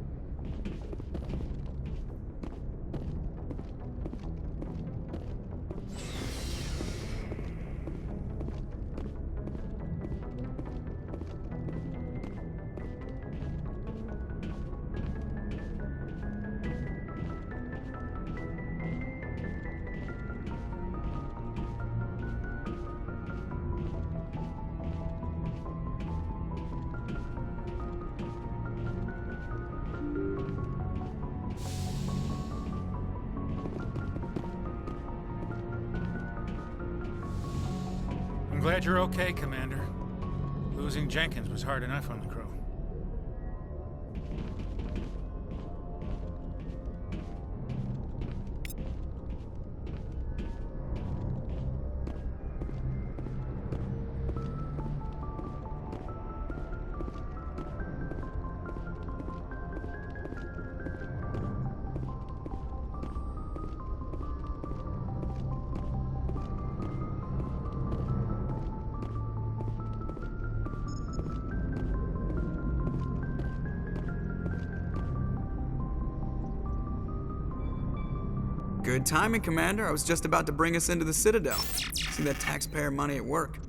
I'm glad you're okay, Commander. Losing Jenkins was hard enough on the crew. Good timing, Commander. I was just about to bring us into the Citadel. See that taxpayer money at work.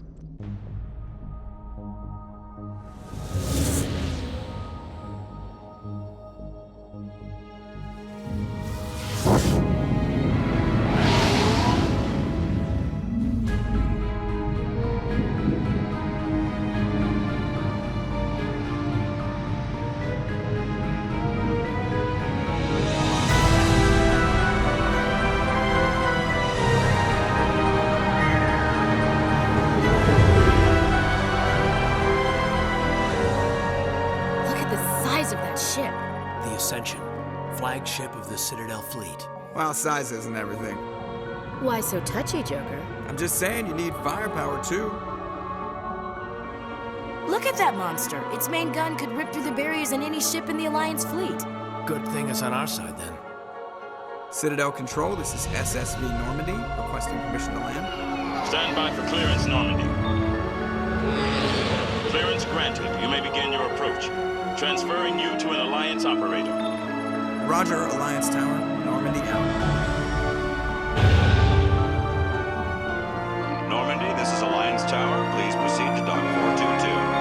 flagship of the Citadel fleet. Well, size isn't everything. Why so touchy, Joker? I'm just saying you need firepower, too. Look at that monster. Its main gun could rip through the barriers in any ship in the Alliance fleet. Good thing it's on our side, then. Citadel Control, this is SSV Normandy, requesting permission to land. Stand by for clearance, Normandy. Clearance granted. You may begin your approach. Transferring you to an Alliance operator. Roger, Alliance Tower. Normandy out. Normandy, this is Alliance Tower. Please proceed to Dock 422.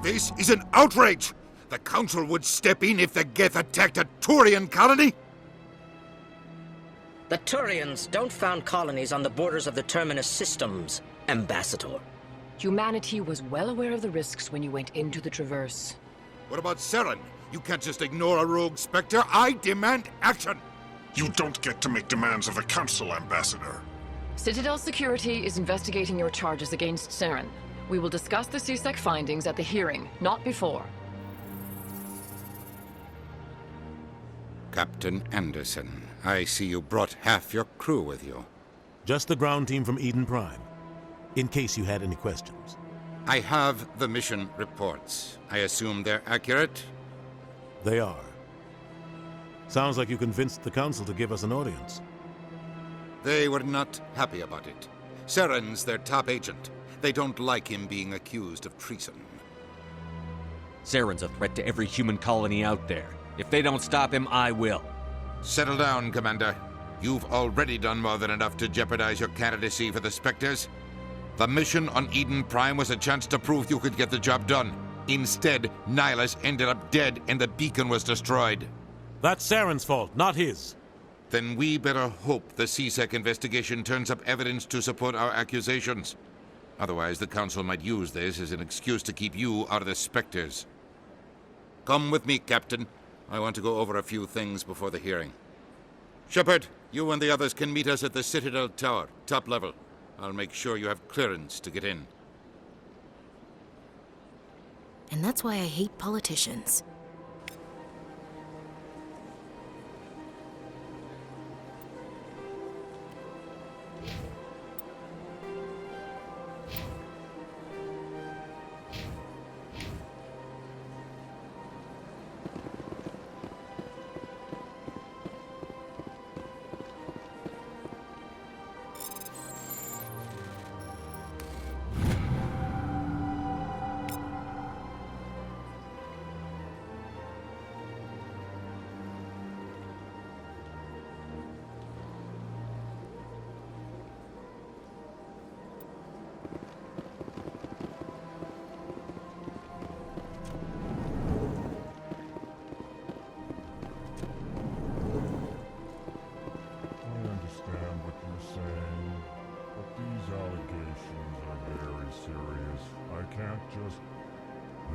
This is an outrage! The Council would step in if the Geth attacked a Turian colony? The Turians don't found colonies on the borders of the Terminus systems, Ambassador. Humanity was well aware of the risks when you went into the Traverse. What about Saren? You can't just ignore a rogue Spectre. I demand action! You don't get to make demands of the Council, Ambassador. Citadel Security is investigating your charges against Saren. We will discuss the CSEC findings at the hearing, not before. Captain Anderson, I see you brought half your crew with you. Just the ground team from Eden Prime, in case you had any questions. I have the mission reports. I assume they're accurate? They are. Sounds like you convinced the Council to give us an audience. They were not happy about it. Saren's their top agent. They don't like him being accused of treason. Saren's a threat to every human colony out there. If they don't stop him, I will. Settle down, Commander. You've already done more than enough to jeopardize your candidacy for the Spectres. The mission on Eden Prime was a chance to prove you could get the job done. Instead, Nihilus ended up dead and the beacon was destroyed. That's Saren's fault, not his. Then we better hope the CSEC investigation turns up evidence to support our accusations. Otherwise, the Council might use this as an excuse to keep you out of the Spectres. Come with me, Captain. I want to go over a few things before the hearing. Shepard, you and the others can meet us at the Citadel Tower, top level. I'll make sure you have clearance to get in. And that's why I hate politicians.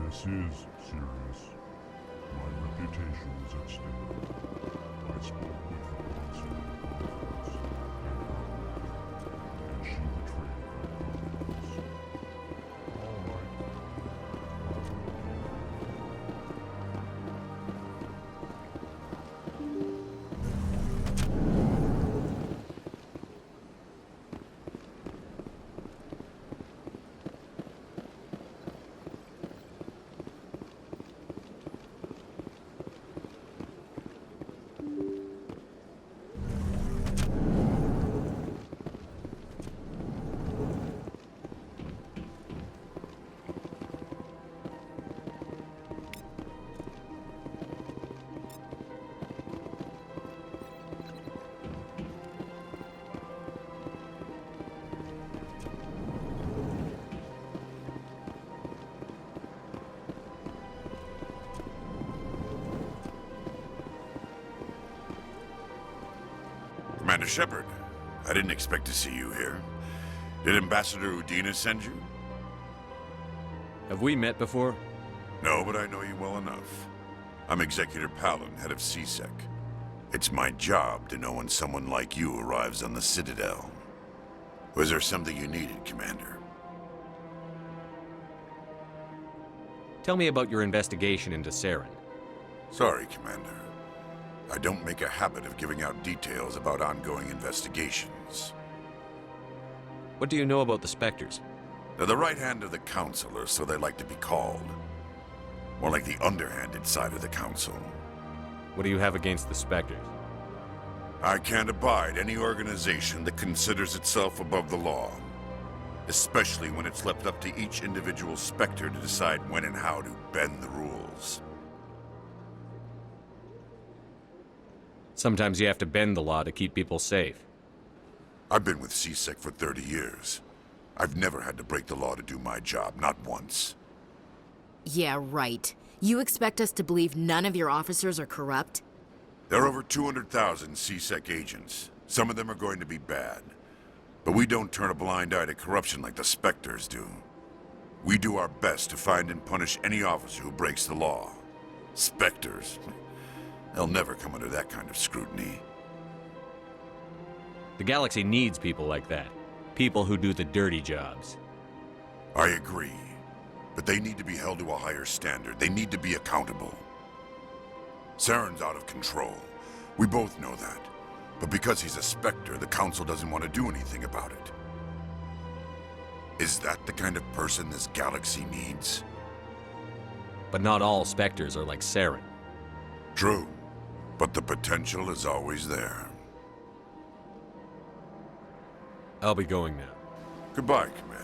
This is serious. My reputation is at stake. I spoke with the consul at the conference, and she betrayed that confidence. All right. Commander Shepard, I didn't expect to see you here. Did Ambassador Udina send you? Have we met before? No, but I know you well enough. I'm Executor Palin, head of CSEC. It's my job to know when someone like you arrives on the Citadel. Was there something you needed, Commander? Tell me about your investigation into Saren. Sorry, Commander. I don't make a habit of giving out details about ongoing investigations. What do you know about the Spectres? They're the right hand of the Council, or so they like to be called. More like the underhanded side of the Council. What do you have against the Spectres? I can't abide any organization that considers itself above the law. Especially when it's left up to each individual Spectre to decide when and how to bend the rules. Sometimes you have to bend the law to keep people safe. I've been with CSEC for 30 years. I've never had to break the law to do my job, not once. Yeah, right. You expect us to believe none of your officers are corrupt? There are over 200,000 CSEC agents. Some of them are going to be bad. But we don't turn a blind eye to corruption like the Spectres do. We do our best to find and punish any officer who breaks the law. Spectres. They'll never come under that kind of scrutiny. The galaxy needs people like that. People who do the dirty jobs. I agree. But they need to be held to a higher standard. They need to be accountable. Saren's out of control. We both know that. But because he's a Spectre, the Council doesn't want to do anything about it. Is that the kind of person this galaxy needs? But not all Spectres are like Saren. True. But the potential is always there. I'll be going now. Goodbye, Commander.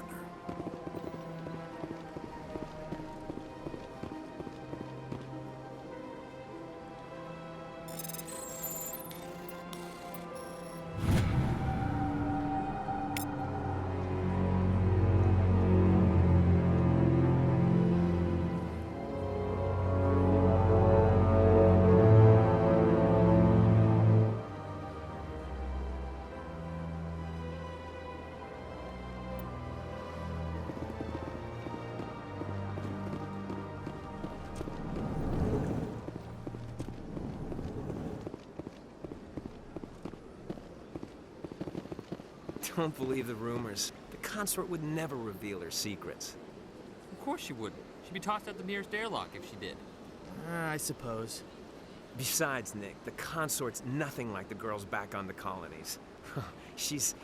Don't believe the rumors. The consort would never reveal her secrets. Of course she wouldn't. She'd be tossed out the nearest airlock if she did. I suppose. Besides, Nick, the consort's nothing like the girls back on the colonies. She's...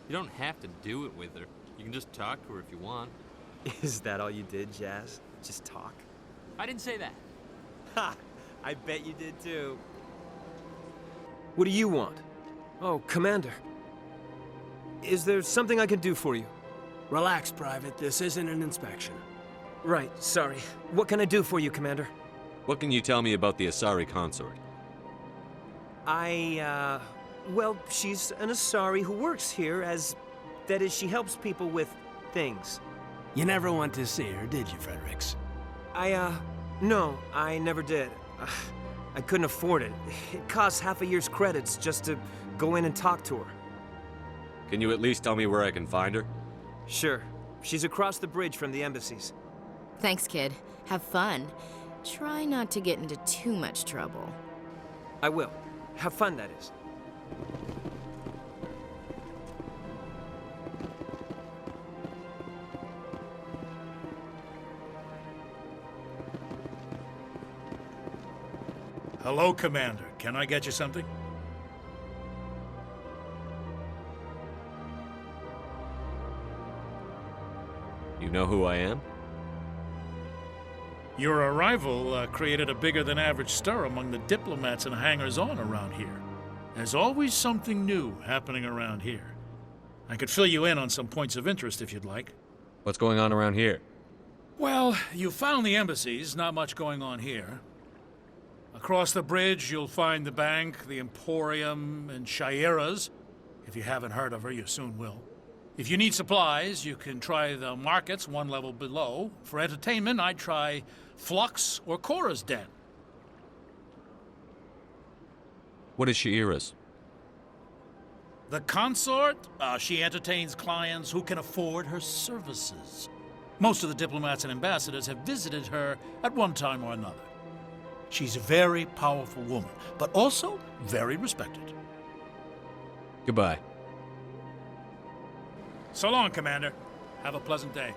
You don't have to do it with her. You can just talk to her if you want. Is that all you did, Jazz? Just talk? I didn't say that. Ha! I bet you did too. What do you want? Oh, Commander. Is there something I can do for you? Relax, Private. This isn't an inspection. Right, sorry. What can I do for you, Commander? What can you tell me about the Asari consort? Well, she's an Asari who works here that is, she helps people with things. You never went to see her, did you, Fredericks? No, I never did. I couldn't afford it. It costs half a year's credits just to go in and talk to her. Can you at least tell me where I can find her? Sure. She's across the bridge from the embassies. Thanks, kid. Have fun. Try not to get into too much trouble. I will. Have fun, that is. Hello, Commander. Can I get you something? You know who I am? Your arrival created a bigger-than-average stir among the diplomats and hangers-on around here. There's always something new happening around here. I could fill you in on some points of interest if you'd like. What's going on around here? Well, you found the embassies, not much going on here. Across the bridge, you'll find the bank, the Emporium, and Shaira's. If you haven't heard of her, you soon will. If you need supplies, you can try the markets one level below. For entertainment, I'd try Flux or Cora's Den. What is Shaira's? The consort, she entertains clients who can afford her services. Most of the diplomats and ambassadors have visited her at one time or another. She's a very powerful woman, but also very respected. Goodbye. So long, Commander. Have a pleasant day.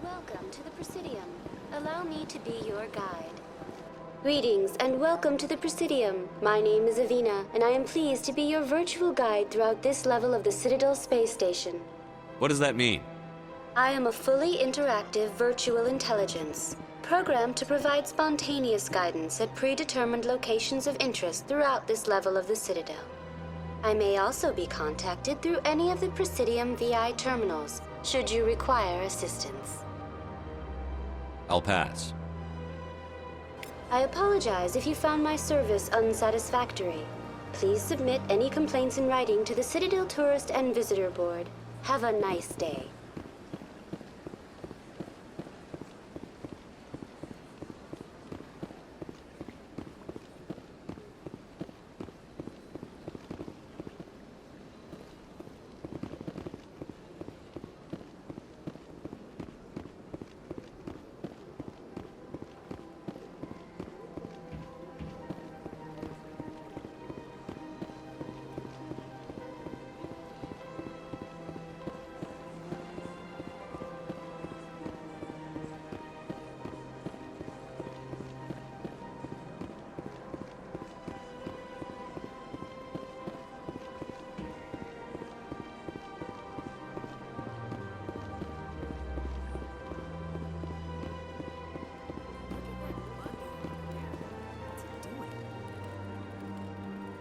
Welcome to the Presidium. Allow me to be your guide. Greetings and welcome to the Presidium. My name is Avina, and I am pleased to be your virtual guide throughout this level of the Citadel space station. What does that mean? I am a fully interactive virtual intelligence, programmed to provide spontaneous guidance at predetermined locations of interest throughout this level of the Citadel. I may also be contacted through any of the Presidium VI terminals, should you require assistance. I'll pass. I apologize if you found my service unsatisfactory. Please submit any complaints in writing to the Citadel Tourist and Visitor Board. Have a nice day.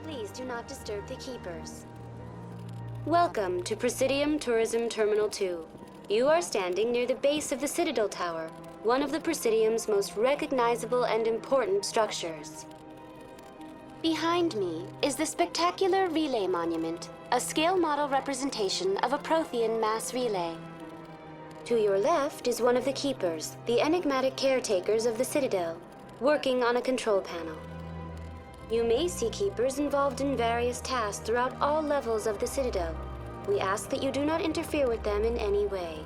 Please do not disturb the keepers. Welcome to Presidium Tourism Terminal 2. You are standing near the base of the Citadel Tower, one of the Presidium's most recognizable and important structures. Behind me is the spectacular Relay Monument, a scale model representation of a Prothean mass relay. To your left is one of the keepers, the enigmatic caretakers of the Citadel, working on a control panel. You may see keepers involved in various tasks throughout all levels of the Citadel. We ask that you do not interfere with them in any way.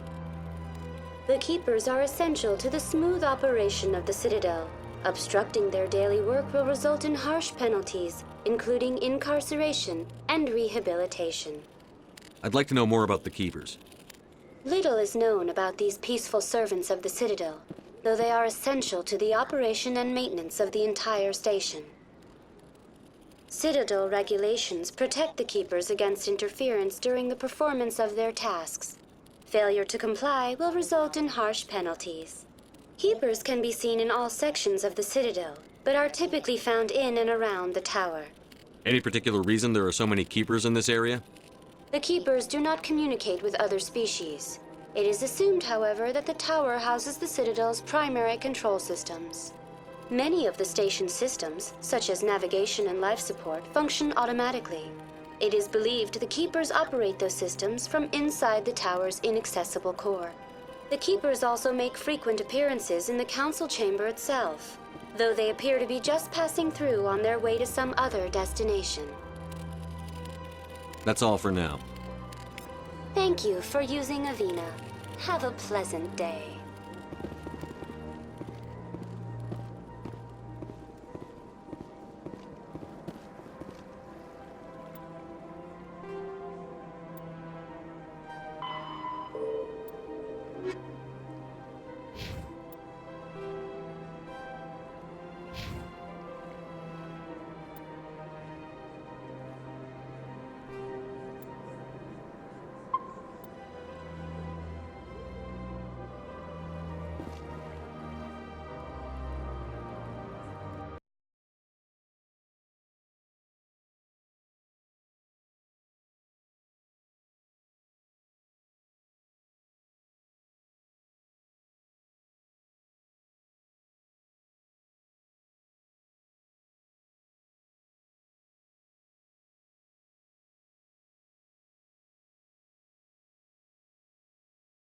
The keepers are essential to the smooth operation of the Citadel. Obstructing their daily work will result in harsh penalties, including incarceration and rehabilitation. I'd like to know more about the Keepers. Little is known about these peaceful servants of the Citadel, though they are essential to the operation and maintenance of the entire station. Citadel regulations protect the Keepers against interference during the performance of their tasks. Failure to comply will result in harsh penalties. Keepers can be seen in all sections of the Citadel, but are typically found in and around the tower. Any particular reason there are so many Keepers in this area? The Keepers do not communicate with other species. It is assumed, however, that the tower houses the Citadel's primary control systems. Many of the station's systems, such as navigation and life support, function automatically. It is believed the Keepers operate those systems from inside the tower's inaccessible core. The Keepers also make frequent appearances in the council chamber itself, though they appear to be just passing through on their way to some other destination. That's all for now. Thank you for using Avina. Have a pleasant day.